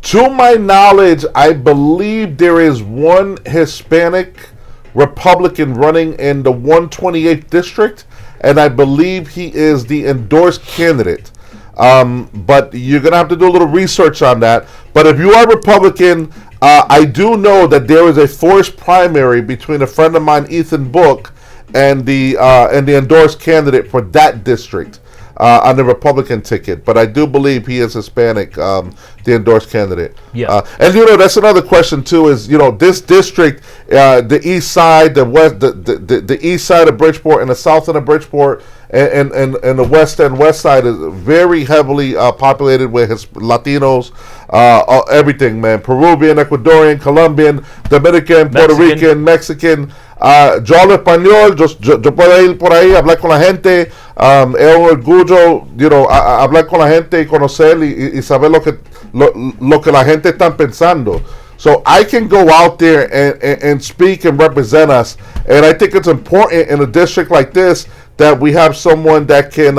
To my knowledge, I believe there is one Hispanic Republican running in the 128th district, and I believe he is the endorsed candidate. But you're going to have to do a little research on that. But if you are Republican, I do know that there is a forced primary between a friend of mine, Ethan Book, and the endorsed candidate for that district on the Republican ticket. But I do believe he is Hispanic, the endorsed candidate. Yeah. And that's another question too. Is this district, the east side, the west, the east side of Bridgeport and the south end of Bridgeport, and the west end west side is very heavily populated with Latinos, everything, man. Peruvian, Ecuadorian, Colombian, Dominican, Puerto Rican, Mexican. Yo hablo español, yo puedo ir por ahí, hablar con la gente. Es un orgullo, hablar con la gente y conocer y saber lo que la gente está pensando. So I can go out there and speak and represent us. And I think it's important in a district like this that we have someone that can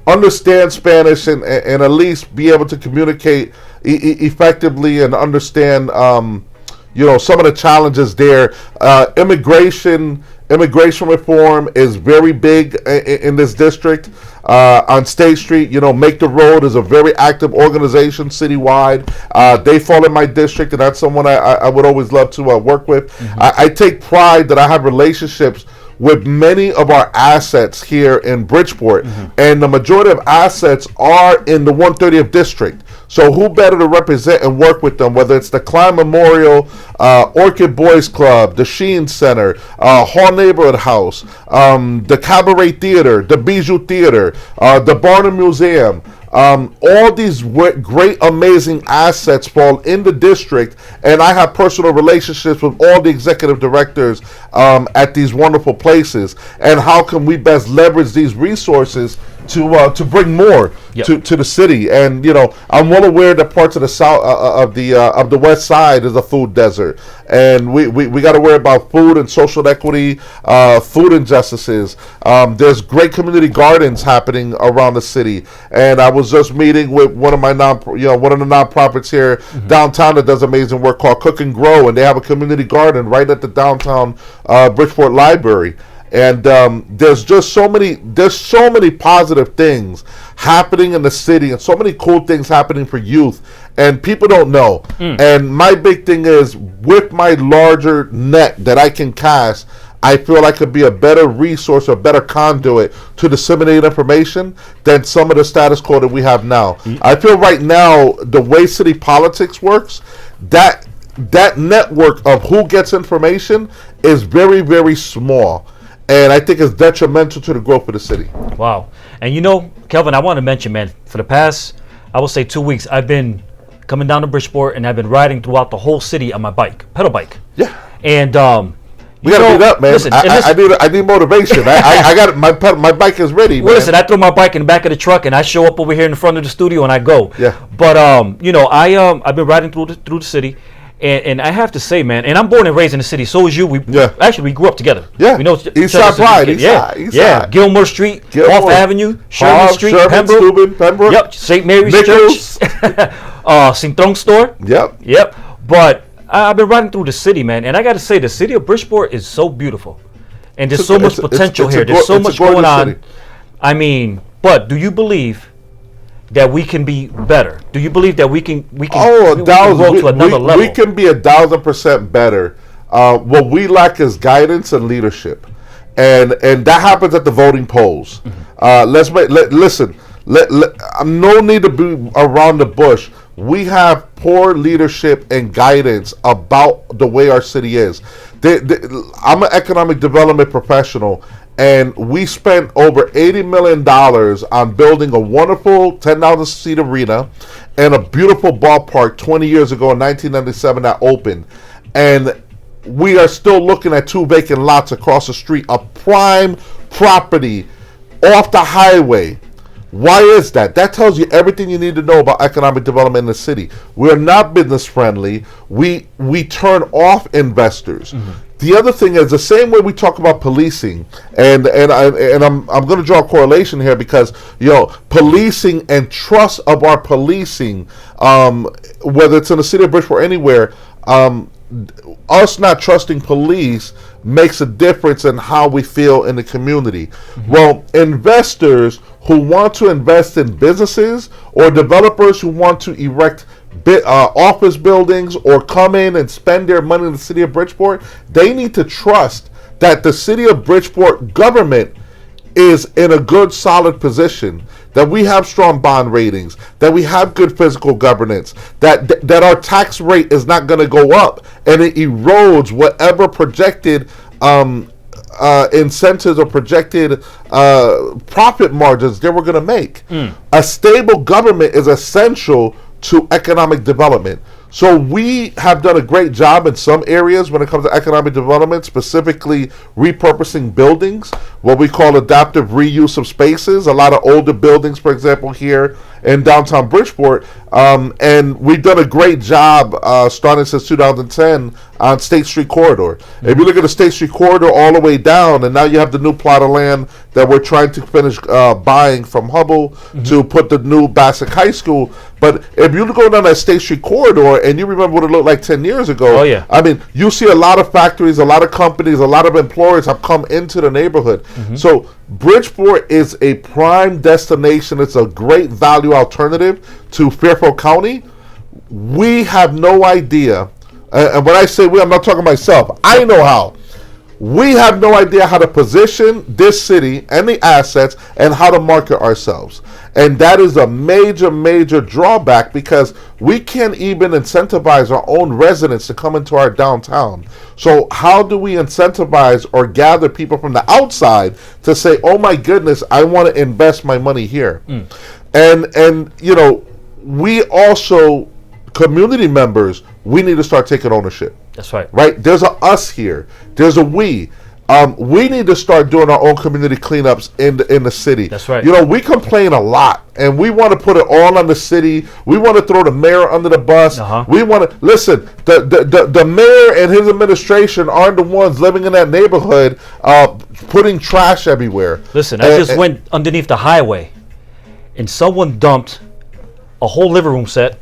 understand Spanish and at least be able to communicate effectively and understand, some of the challenges there. Immigration reform is very big in this district. On State Street, Make the Road is a very active organization citywide. They fall in my district, and that's someone I would always love to work with. I take pride that I have relationships with many of our assets here in Bridgeport, and the majority of assets are in the 130th district. So who better to represent and work with them, whether it's the Klein Memorial, Orchid Boys Club, the Sheen Center, Hall Neighborhood House, the Cabaret Theater, the Bijou Theater, the Barnum Museum. All these great, amazing assets fall in the district, and I have personal relationships with all the executive directors at these wonderful places. And how can we best leverage these resources to bring more to the city? And I'm well aware that parts of the south of the west side is a food desert, and we got to worry about food and social equity, food injustices. There's great community gardens happening around the city, and I was just meeting with one of the nonprofits here downtown that does amazing work called Cook and Grow, and they have a community garden right at the downtown Bridgeport Library. And there's so many positive things happening in the city, and so many cool things happening for youth, and people don't know. And my big thing is, with my larger net that I can cast, I feel I could be a better resource, a better conduit to disseminate information than some of the status quo that we have now. I feel right now, the way city politics works, that network of who gets information is very, very small. And I think it's detrimental to the growth of the city. Wow. And Kelvin, I want to mention, man, for the past, I would say 2 weeks, I've been coming down to Bridgeport, and I've been riding throughout the whole city on my bike, pedal bike. Yeah. And we gotta meet up, man. I need motivation. I got my bike is ready. Well, man. listen, I throw my bike in the back of the truck, and I show up over here in the front of the studio, and I go. Yeah. But I've been riding through the city. And I have to say, man, and I'm born and raised in the city. So is you. We grew up together. Yeah. We know East Side Pride. East side. Gilmore Street, Off Avenue, Sherman Street, Pembroke. Yep. St. Mary's Church. Cintrón Store. Yep. But I've been riding through the city, man, and I got to say, the city of Bridgeport is so beautiful, and there's so much potential here. There's so much going on. City. I mean, but do you believe that we can be better? Do you believe that we can grow to another level? We can be 1,000% better. What we lack is guidance and leadership, and that happens at the voting polls. Listen. No need to be around the bush. We have poor leadership and guidance about the way our city is. I'm an economic development professional, and we spent over $80 million on building a wonderful 10,000-seat arena and a beautiful ballpark 20 years ago in 1997 that opened. And we are still looking at 2 vacant lots across the street, a prime property off the highway. Why is that? That tells you everything you need to know about economic development in the city. We're not business friendly. We turn off investors. The other thing is the same way we talk about policing, and I'm going to draw a correlation here because policing and trust of our policing, whether it's in the city of Bridgeport or anywhere, us not trusting police makes a difference in how we feel in the community. Well, investors who want to invest in businesses or developers who want to erect office buildings or come in and spend their money in the city of Bridgeport, they need to trust that the city of Bridgeport government is in a good, solid position, that we have strong bond ratings, that we have good fiscal governance, that our tax rate is not going to go up and it erodes whatever projected incentives or projected profit margins they were going to make. A stable government is essential to economic development. So we have done a great job in some areas when it comes to economic development, specifically repurposing buildings, what we call adaptive reuse of spaces. A lot of older buildings, for example, here in downtown Bridgeport, and we've done a great job starting since 2010 on State Street Corridor. If you look at the State Street Corridor all the way down, and now you have the new plot of land that we're trying to finish buying from Hubble to put the new Bassett High School. But if you go down that State Street Corridor and you remember what it looked like 10 years ago, I mean, you see a lot of factories, a lot of companies, a lot of employers have come into the neighborhood. So Bridgeport is a prime destination. It's a great value alternative to Fairfield County. We have no idea, and when I say we, I'm not talking myself. I know how. We have no idea how to position this city and the assets and how to market ourselves. And that is a major, major drawback because we can't even incentivize our own residents to come into our downtown. So how do we incentivize or gather people from the outside to say, oh my goodness, I want to invest my money here? And you know, we also, community members, we need to start taking ownership. That's right. Right? There's a us here. There's a we. We need to start doing our own community cleanups in the city. That's right. You know, we complain a lot, and we want to put it all on the city. We want to throw the mayor under the bus. We want to listen. The mayor and his administration aren't the ones living in that neighborhood, putting trash everywhere. Listen, I just went underneath the highway, and someone dumped a whole living room set,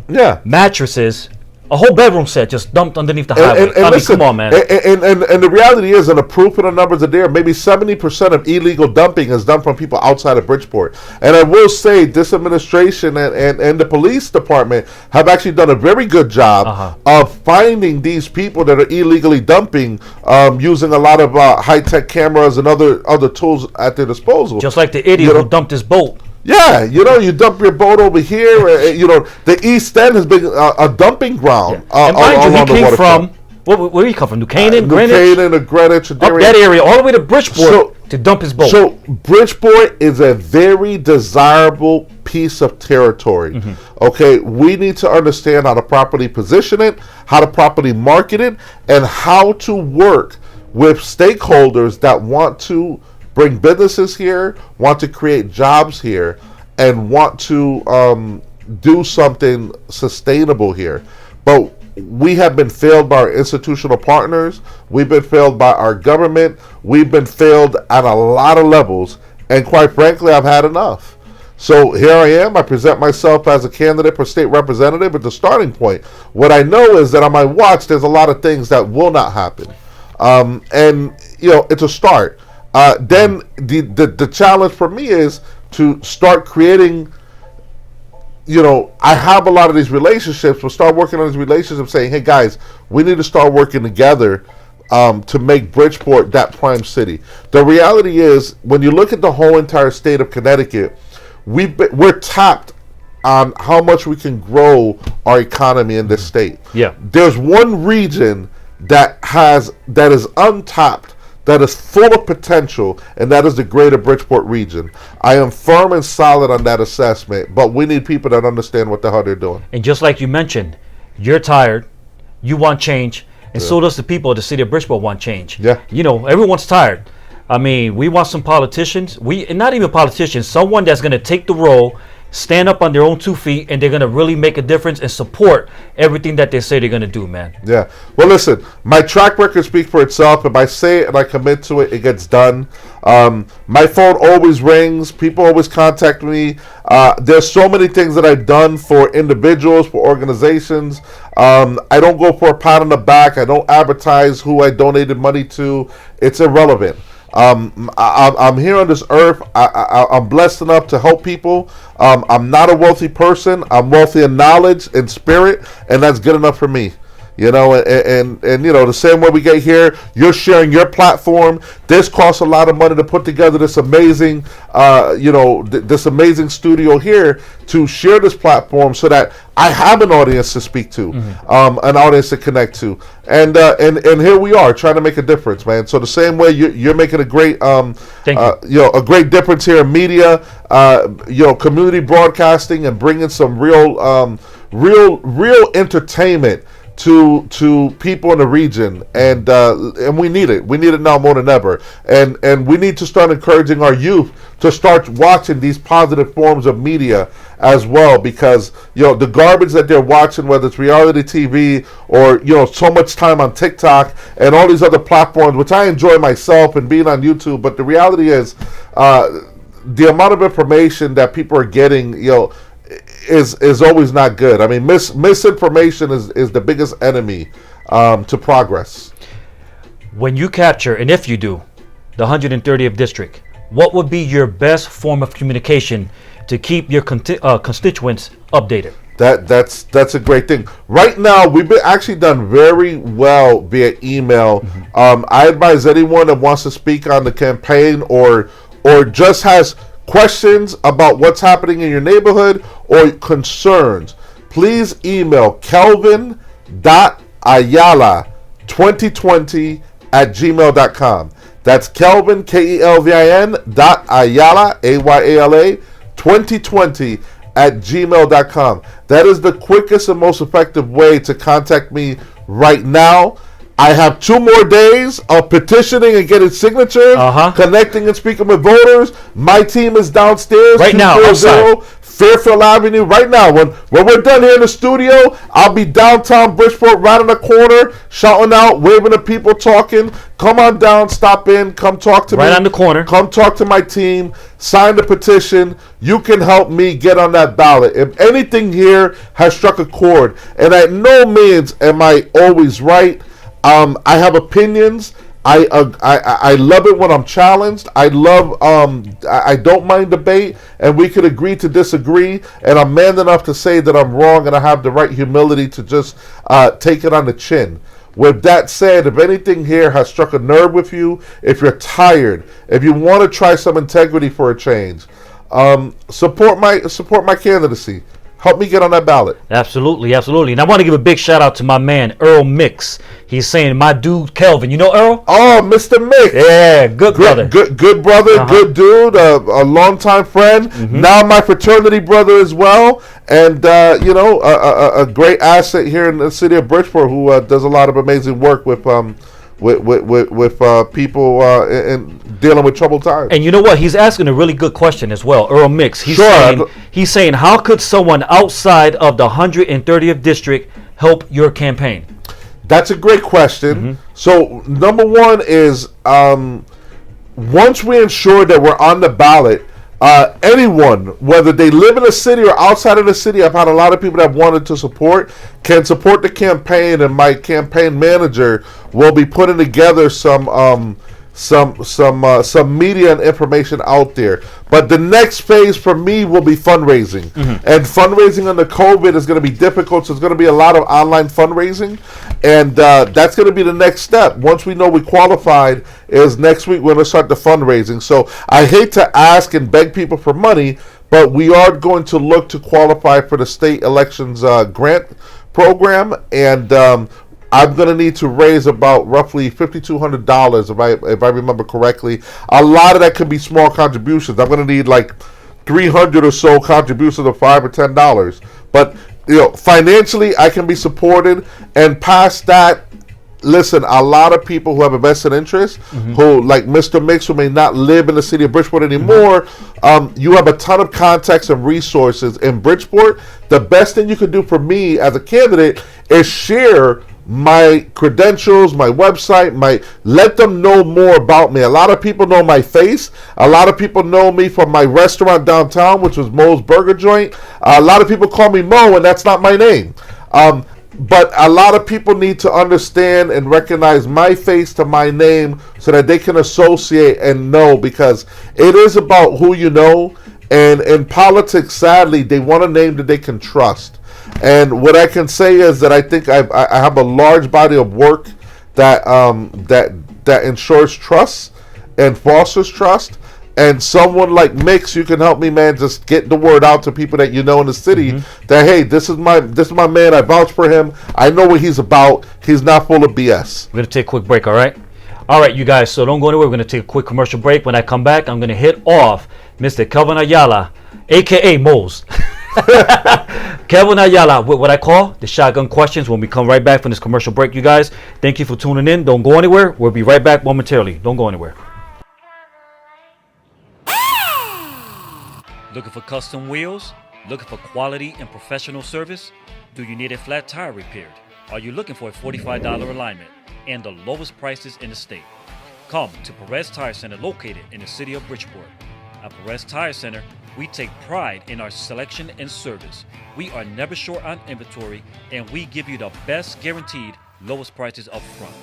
mattresses, a whole bedroom set just dumped underneath the highway. And listen, come on, man. And the reality is, and the proof of the numbers are there, maybe 70% of illegal dumping is done from people outside of Bridgeport. And I will say this administration and the police department have actually done a very good job of finding these people that are illegally dumping using a lot of high-tech cameras and other tools at their disposal. Just like the idiot who dumped his boat. Yeah, you know, you dump your boat over here. You know, the East End has been a dumping ground. And mind you, he came from, where he come from? New Canaan, Greenwich? New Canaan or Greenwich. Up that area, all the way to Bridgeport to dump his boat. So Bridgeport is a very desirable piece of territory. Okay, we need to understand how to properly position it, how to properly market it, and how to work with stakeholders that want to bring businesses here, want to create jobs here, and want to do something sustainable here. But we have been failed by our institutional partners. We've been failed by our government. We've been failed at a lot of levels. And quite frankly, I've had enough. So here I am. I present myself as a candidate for state representative at the starting point. What I know is that on my watch, there's a lot of things that will not happen. And, you know, it's a start. Then the challenge for me is to start creating, you know, I have a lot of these relationships, but start working on these relationships saying, hey guys, we need to start working together to make Bridgeport that prime city. The reality is, when you look at the whole entire state of Connecticut, we're tapped on how much we can grow our economy in this state. There's one region that is untapped, that is full of potential, and that is the greater Bridgeport region. I am firm and solid on that assessment, but we need people that understand what the hell they're doing. And just like you mentioned, you're tired, you want change, and so does the people of the city of Bridgeport want change. You know, everyone's tired. I mean, we want some politicians, and not even politicians, someone that's going to take the role, stand up on their own 2 feet, and they're going to really make a difference and support everything that they say they're going to do, man. Yeah. Well, listen, my track record speaks for itself. If I say it and I commit to it, it gets done. My phone always rings. People always contact me. There's so many things that I've done for individuals, for organizations. I don't go for a pat on the back. I don't advertise who I donated money to. It's irrelevant. I'm here on this earth. I'm blessed enough to help people. I'm not a wealthy person. I'm wealthy in knowledge and spirit, and that's good enough for me. and the same way we get here, you're sharing your platform. This costs a lot of money to put together this amazing, this amazing studio here to share this platform so that I have an audience to speak to, an audience to connect to, and here we are trying to make a difference, man. So the same way you're making a great, a great difference here in media, community broadcasting, and bringing some real entertainment to people in the region, and we need it. We need it now more than ever, and we need to start encouraging our youth to start watching these positive forms of media as well, because the garbage that they're watching, whether it's reality TV or so much time on TikTok and all these other platforms, which I enjoy myself and being on YouTube, but the reality is the amount of information that people are getting is always not good. I mean, misinformation is the biggest enemy to progress. When you capture, and if you do, the 130th district, what would be your best form of communication to keep your constituents updated? That's a great thing. Right now, we've been actually done very well via email. I advise anyone that wants to speak on the campaign or just has questions about what's happening in your neighborhood or concerns, please email kelvin.ayala2020@gmail.com. That's Kelvin, Kelvin, .ayala, AYALA, 2020@gmail.com. That is the quickest and most effective way to contact me right now. I have 2 more days of petitioning and getting signatures, connecting and speaking with voters. My team is downstairs right now, outside Fairfield Avenue. Right now, when we're done here in the studio, I'll be downtown Bridgeport, right on the corner, shouting out, waving at people, talking. Come on down, stop in, come talk to me. Right on the corner. Come talk to my team. Sign the petition. You can help me get on that ballot. If anything here has struck a chord, and at no means am I always right. I have opinions. I love it when I'm challenged. I don't mind debate, and we could agree to disagree. And I'm man enough to say that I'm wrong, and I have the right humility to just take it on the chin. With that said, if anything here has struck a nerve with you, if you're tired, if you want to try some integrity for a change, support my candidacy. Help me get on that ballot. Absolutely, absolutely. And I want to give a big shout out to my man, Earl Mix. He's saying, my dude, Kelvin. You know Earl? Oh, Mr. Mix. Yeah, good brother. Good brother, good dude, a longtime friend. Now my fraternity brother as well. And, a great asset here in the city of Bridgeport who does a lot of amazing work with people in dealing with troubled times. And you know what? He's asking a really good question as well. Earl Mix. He's saying, how could someone outside of the 130th district help your campaign? That's a great question. So number one is once we ensure that we're on the ballot, anyone, whether they live in a city or outside of the city, I've had a lot of people that wanted to support, can support the campaign, and my campaign manager will be putting together some media and information out there. But the next phase for me will be fundraising. And fundraising under COVID is going to be difficult, so it's going to be a lot of online fundraising. And that's going to be the next step. Once we know we qualified, is next week we're going to start the fundraising. So I hate to ask and beg people for money, but we are going to look to qualify for the state elections grant program. And I'm going to need to raise about roughly $5,200 if I remember correctly. A lot of that could be small contributions. I'm going to need like 300 or so contributions of $5 or $10. But financially, I can be supported. And past that, listen, a lot of people who have a vested interest, who like Mr. Mix, who may not live in the city of Bridgeport anymore, you have a ton of contacts and resources in Bridgeport. The best thing you can do for me as a candidate is share my credentials, my website, let them know more about me. A lot of people know my face. A lot of people know me from my restaurant downtown, which was Mo's Burger Joint. A lot of people call me Mo, and that's not my name. But a lot of people need to understand and recognize my face to my name so that they can associate and know, because it is about who you know. And in politics, sadly, they want a name that they can trust. And what I can say is that I think I have a large body of work that that ensures trust and fosters trust. And someone like Mix, you can help me, man. Just get the word out to people that you know in the city that, hey, this is my man. I vouch for him. I know what he's about. He's not full of BS. We're gonna take a quick break, all right? All right, you guys. So don't go anywhere. We're gonna take a quick commercial break. When I come back, I'm gonna hit off Mr. Kelvin Ayala, aka Mose. Kelvin Ayala with what I call the shotgun questions when we come right back from this commercial break, you guys. Thank you for tuning in. Don't go anywhere. We'll be right back momentarily. Don't go anywhere. Looking for custom wheels? Looking for quality and professional service? Do you need a flat tire repaired? Are you looking for a $45 alignment and the lowest prices in the state? Come to Perez Tire Center located in the city of Bridgeport. At Perez Tire Center, we take pride in our selection and service. We are never short on inventory and we give you the best guaranteed lowest prices up front.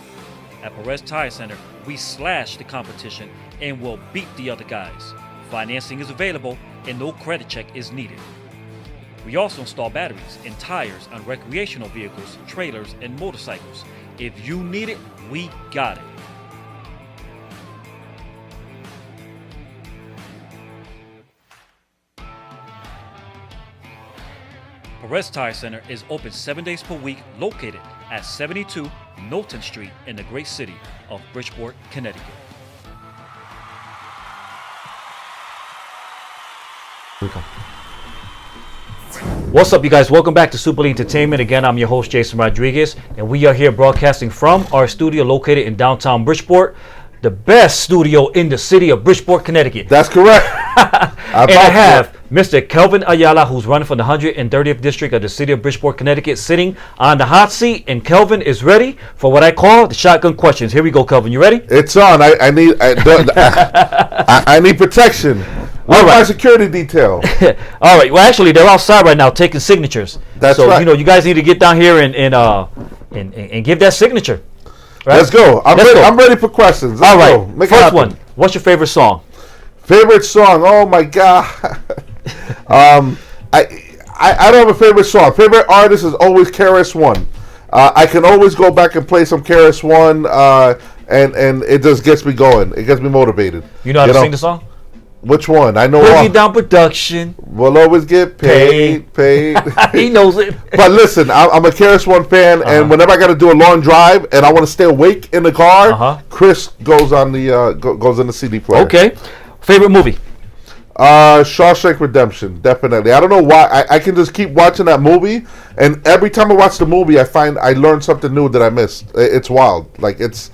At Perez Tire Center, we slash the competition and will beat the other guys. Financing is available and no credit check is needed. We also install batteries and tires on recreational vehicles, trailers, and motorcycles. If you need it, we got it. Perez Tire Center is open 7 days per week, located at 72 Knowlton Street in the great city of Bridgeport, Connecticut. What's up, you guys? Welcome back to Super League Entertainment. Again, I'm your host, Jason Rodriguez, and we are here broadcasting from our studio located in downtown Bridgeport, the best studio in the city of Bridgeport, Connecticut. That's correct. And I have Mr. Kelvin Ayala, who's running for the 130th district of the city of Bridgeport, Connecticut, sitting on the hot seat. And Kelvin is ready for what I call the shotgun questions. Here we go, Kelvin. You ready? It's on. I need protection. All right. My security detail. All right. Well, actually, they're outside right now taking signatures. That's so, right. You know, you guys need to get down here and give that signature. Right? Let's go. I'm ready for questions. Let's all right. Go. First one. What's your favorite song? Favorite song? Oh my God. I don't have a favorite song. Favorite artist is always KRS-One. I can always go back and play some KRS-One, and it just gets me going. It gets me motivated. You know how to sing the song? Which one? I know. Boogie Down Production. We'll always get paid. He knows it. But listen, I'm a KRS-One fan, and whenever I got to do a long drive and I want to stay awake in the car, Chris goes on the goes in the CD player. Okay. Favorite movie? Shawshank Redemption, definitely. I don't know why. I can just keep watching that movie, and every time I watch the movie, I find I learn something new that I missed. It's wild. Like it's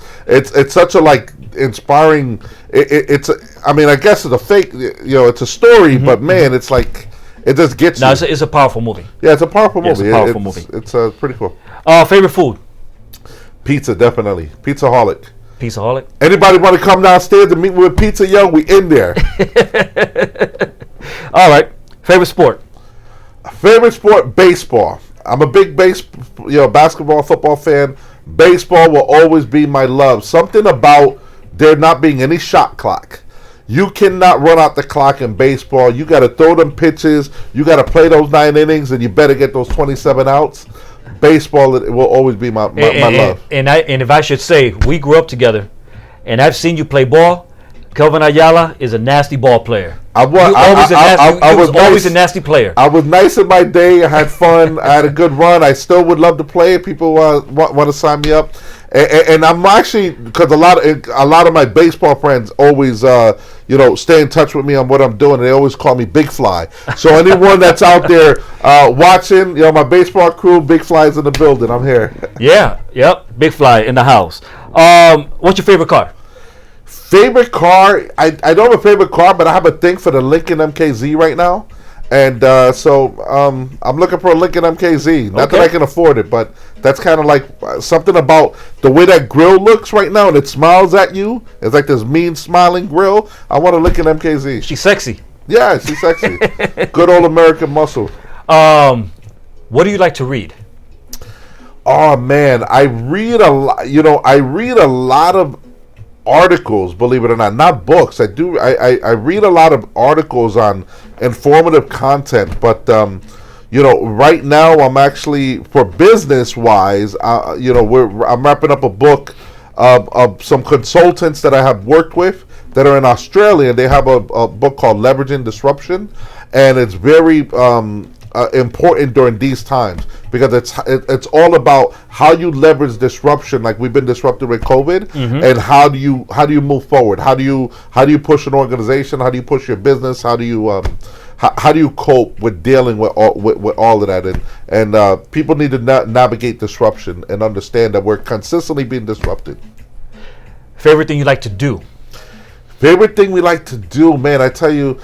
such a like inspiring. I mean, I guess it's a fake. It's a story, but man, it's like it just gets you. No, it's a powerful movie. Yeah, it's a powerful movie. It's a powerful movie. It's pretty cool. Favorite food? Pizza, definitely. Pizzaholic. Pizzaholic. Anybody want to come downstairs and meet me with pizza? Yo, we in there. All right. Favorite sport? Favorite sport? Baseball. I'm a big basketball, football fan. Baseball will always be my love. Something about there not being any shot clock. You cannot run out the clock in baseball. You got to throw them pitches. You got to play those 9 innings, and you better get those 27 outs. Baseball, it will always be my love. And if I should say, we grew up together, and I've seen you play ball. Kelvin Ayala is a nasty ball player. I was always a nasty player. I was nice in my day. I had fun. I had a good run. I still would love to play. People want to sign me up. And I'm actually, because a lot of my baseball friends always stay in touch with me on what I'm doing. And they always call me Big Fly. So anyone that's out there watching, my baseball crew, Big Fly's in the building. I'm here. Yeah, yep, Big Fly in the house. What's your favorite car? Favorite car? I don't have a favorite car, but I have a thing for the Lincoln MKZ right now. And so I'm looking for a Lincoln MKZ. Not that I can afford it, but that's kind of like something about the way that grill looks right now, and it smiles at you. It's like this mean smiling grill. I want a Lincoln MKZ. She's sexy. Yeah, she's sexy. Good old American muscle. What do you like to read? Oh man, I read a lot. I read a lot of articles, believe it or not books. I read a lot of articles on informative content, but right now I'm actually, for business wise, I'm wrapping up a book of some consultants that I have worked with that are in Australia. They have a book called Leveraging Disruption, and it's very important during these times because it's all about how you leverage disruption, like we've been disrupted with COVID, and how do you move forward? How do you push an organization? How do you push your business? How do you cope with dealing with all of that? And people need to navigate disruption and understand that we're consistently being disrupted. Favorite thing you like to do? Favorite thing we like to do, man, I tell you,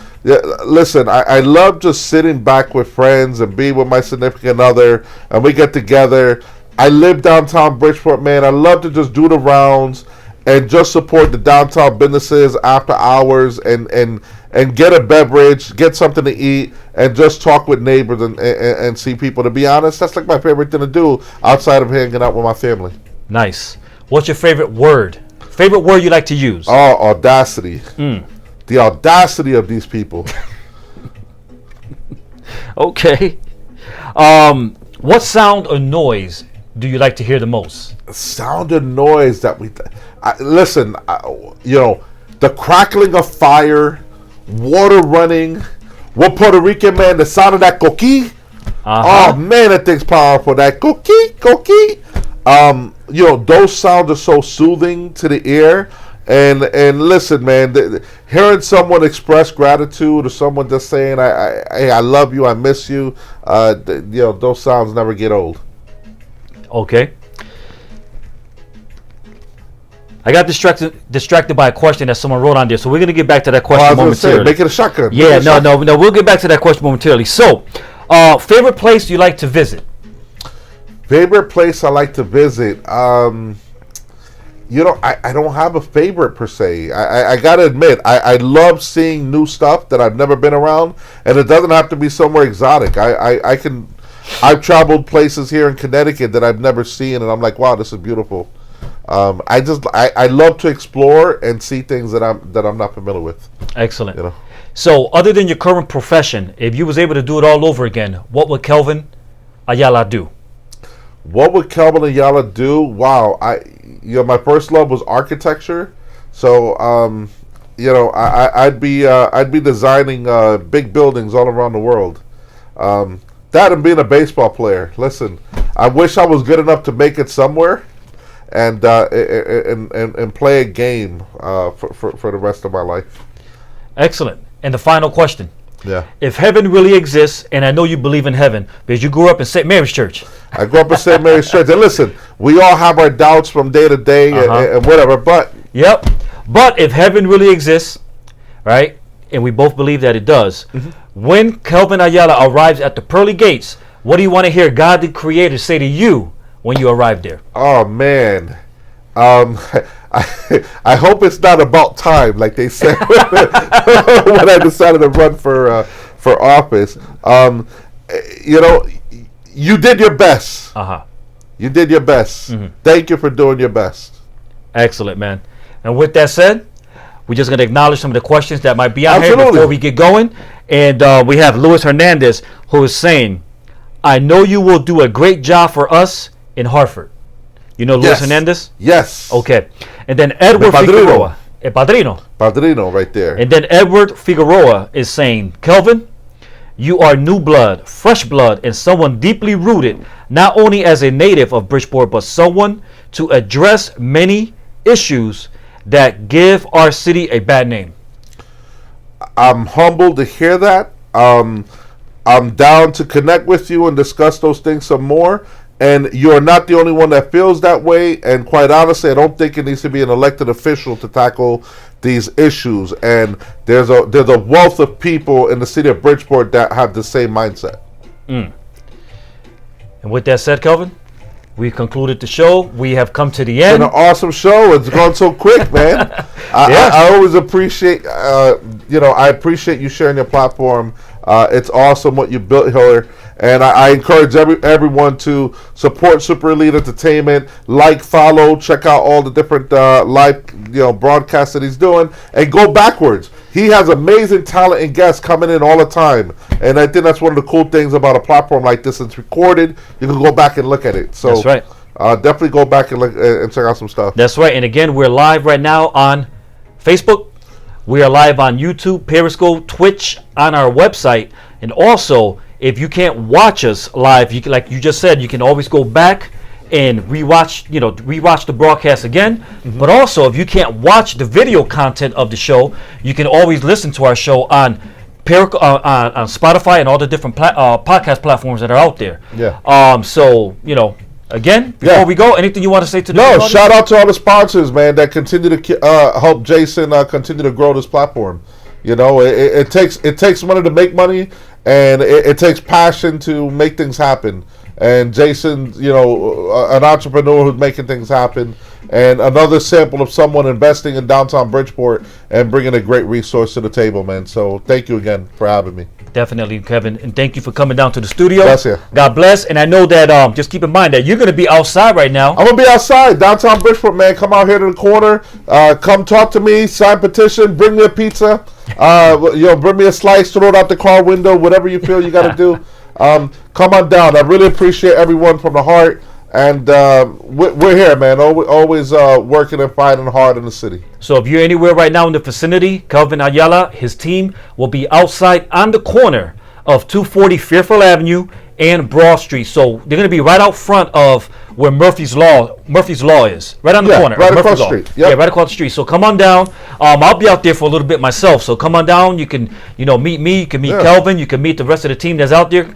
listen, I love just sitting back with friends and being with my significant other, and we get together. I live downtown Bridgeport, man. I love to just do the rounds and just support the downtown businesses after hours and get a beverage, get something to eat, and just talk with neighbors and see people. To be honest, that's like my favorite thing to do outside of hanging out with my family. Nice. What's your favorite word? Favorite word you like to use? Oh, audacity. The audacity of these people. Okay. What sound or noise do you like to hear the most? Sound and noise that listen, the crackling of fire, water running. What Puerto Rican, man, the sound of that coqui. Oh man, that thing's powerful. That coqui. Those sounds are so soothing to the ear. And listen, man, hearing someone express gratitude or someone just saying, I love you, I miss you, those sounds never get old. Okay. I got distracted by a question that someone wrote on there, so we're going to get back to that question momentarily. Make it a shotgun. Yeah, no, we'll get back to that question momentarily. So, favorite place you like to visit? Favorite place I like to visit? I don't have a favorite per se. I gotta admit, I love seeing new stuff that I've never been around, and it doesn't have to be somewhere exotic. I've traveled places here in Connecticut that I've never seen, and I'm like, wow, this is beautiful. I love to explore and see things that I'm not familiar with. Excellent. So, other than your current profession, if you was able to do it all over again, what would Kelvin Ayala do? What would Kelvin Ayala do? Wow, my first love was architecture, so I'd be designing big buildings all around the world. That and being a baseball player. Listen, I wish I was good enough to make it somewhere, and play a game for the rest of my life. Excellent. And the final question. Yeah. If heaven really exists, and I know you believe in heaven because you grew up in St. Mary's Church. I grew up in St. Mary's Church. And listen, we all have our doubts from day to day and whatever, but... Yep. But if heaven really exists, right, and we both believe that it does, when Kelvin Ayala arrives at the pearly gates, what do you want to hear God the Creator say to you when you arrive there? Oh, man. I hope it's not about time, like they said when I decided to run for office. You did your best. You did your best. Thank you for doing your best. Excellent, man. And with that said, we're just going to acknowledge some of the questions that might be out here before we get going. And we have Luis Hernandez, who is saying, I know you will do a great job for us in Hartford. You know Luis Hernandez? Yes. Okay. And then Edward Figueroa. El Padrino. Padrino right there. And then Edward Figueroa is saying, Kelvin, you are new blood, fresh blood, and someone deeply rooted, not only as a native of Bridgeport, but someone to address many issues that give our city a bad name. I'm humbled to hear that. I'm down to connect with you and discuss those things some more. And you're not the only one that feels that way. And quite honestly, I don't think it needs to be an elected official to tackle these issues. And there's a wealth of people in the city of Bridgeport that have the same mindset. And with that said, Kelvin, we concluded the show. We have come to the end. It's been an awesome show. It's gone so quick, man. I always appreciate, I appreciate you sharing your platform. It's awesome what you built here. And I encourage everyone to support Super Elite Entertainment, follow, check out all the different live broadcasts that he's doing, and go backwards. he has amazing talent and guests coming in all the time. And I think that's one of the cool things about a platform like this. It's recorded. You can go back and look at it. So That's right. Definitely go back and look and check out some stuff. That's right. And again, we're live right now on Facebook. We are live on YouTube, Periscope, Twitch, on our website. And also, if you can't watch us live, like you just said, you can always go back and rewatch the broadcast again. But also, if you can't watch the video content of the show, you can always listen to our show on on Spotify and all the different podcast platforms that are out there. Yeah. So, again, before we go, anything you want to say to the audience? Shout out to all the sponsors, man, that continue to help Jason continue to grow this platform. It takes money to make money, and it takes passion to make things happen. And Jason, an entrepreneur who's making things happen, and another sample of someone investing in downtown Bridgeport and bringing a great resource to the table, man. So thank you again for having me. Definitely, Kevin, and thank you for coming down to the studio. Bless you. God bless. And I know that just keep in mind that you're going to be outside right now. I'm gonna be outside downtown Bridgeport, man. Come out here to the corner. Come talk to me. Sign petition. Bring me a pizza. Bring me a slice. Throw it out the car window. Whatever you feel you got to do. Come on down. I really appreciate everyone from the heart. And we're here, man. Always working and fighting hard in the city. So if you're anywhere right now in the vicinity, Kelvin Ayala, his team will be outside on the corner of 240 Fairfield Avenue and Broad Street. So they're going to be right out front of where Murphy's Law is. Right on the corner. Right across the street. Yep. Yeah, right across the street. So come on down. I'll be out there for a little bit myself. So come on down. You can, meet me. You can meet Kelvin. You can meet the rest of the team that's out there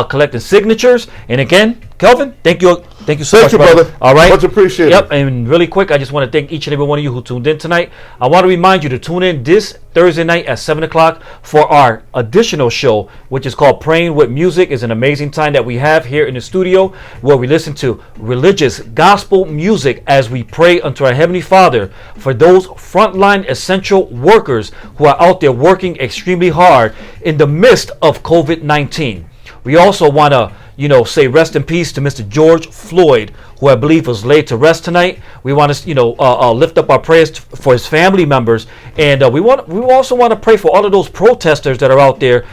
collecting signatures. And again, Kelvin, thank you so much, brother. All right. Much appreciated. Yep. And really quick, I just want to thank each and every one of you who tuned in tonight. I want to remind you to tune in this Thursday night at 7 o'clock for our additional show, which is called Praying with Music. It's an amazing time that we have here in the studio where we listen to religious gospel music as we pray unto our Heavenly Father for those frontline essential workers who are out there working extremely hard in the midst of COVID-19. We also want to say rest in peace to Mr. George Floyd, who I believe was laid to rest tonight. We want to, lift up our prayers for his family members, and we also want to pray for all of those protesters that are out there,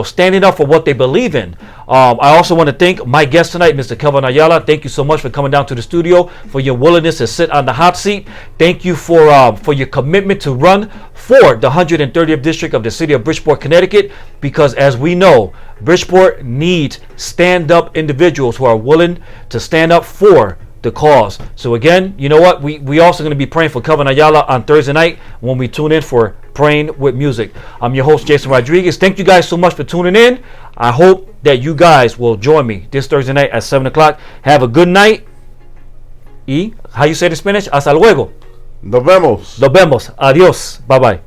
standing up for what they believe in. I also want to thank my guest tonight, Mr. Kelvin Ayala. Thank you so much for coming down to the studio, for your willingness to sit on the hot seat. Thank you for your commitment to run for the 130th district of the city of Bridgeport, Connecticut, because as we know, Bridgeport needs stand-up individuals who are willing to stand up for the cause. So again, you know what? We also going to be praying for Kelvin Ayala on Thursday night when we tune in for Praying with Music. I'm your host, Jason Rodriguez. Thank you guys so much for tuning in. I hope that you guys will join me this Thursday night at 7 o'clock. Have a good night. Y, how you say it in Spanish? Hasta luego. Nos vemos. Nos vemos. Adios. Bye-bye.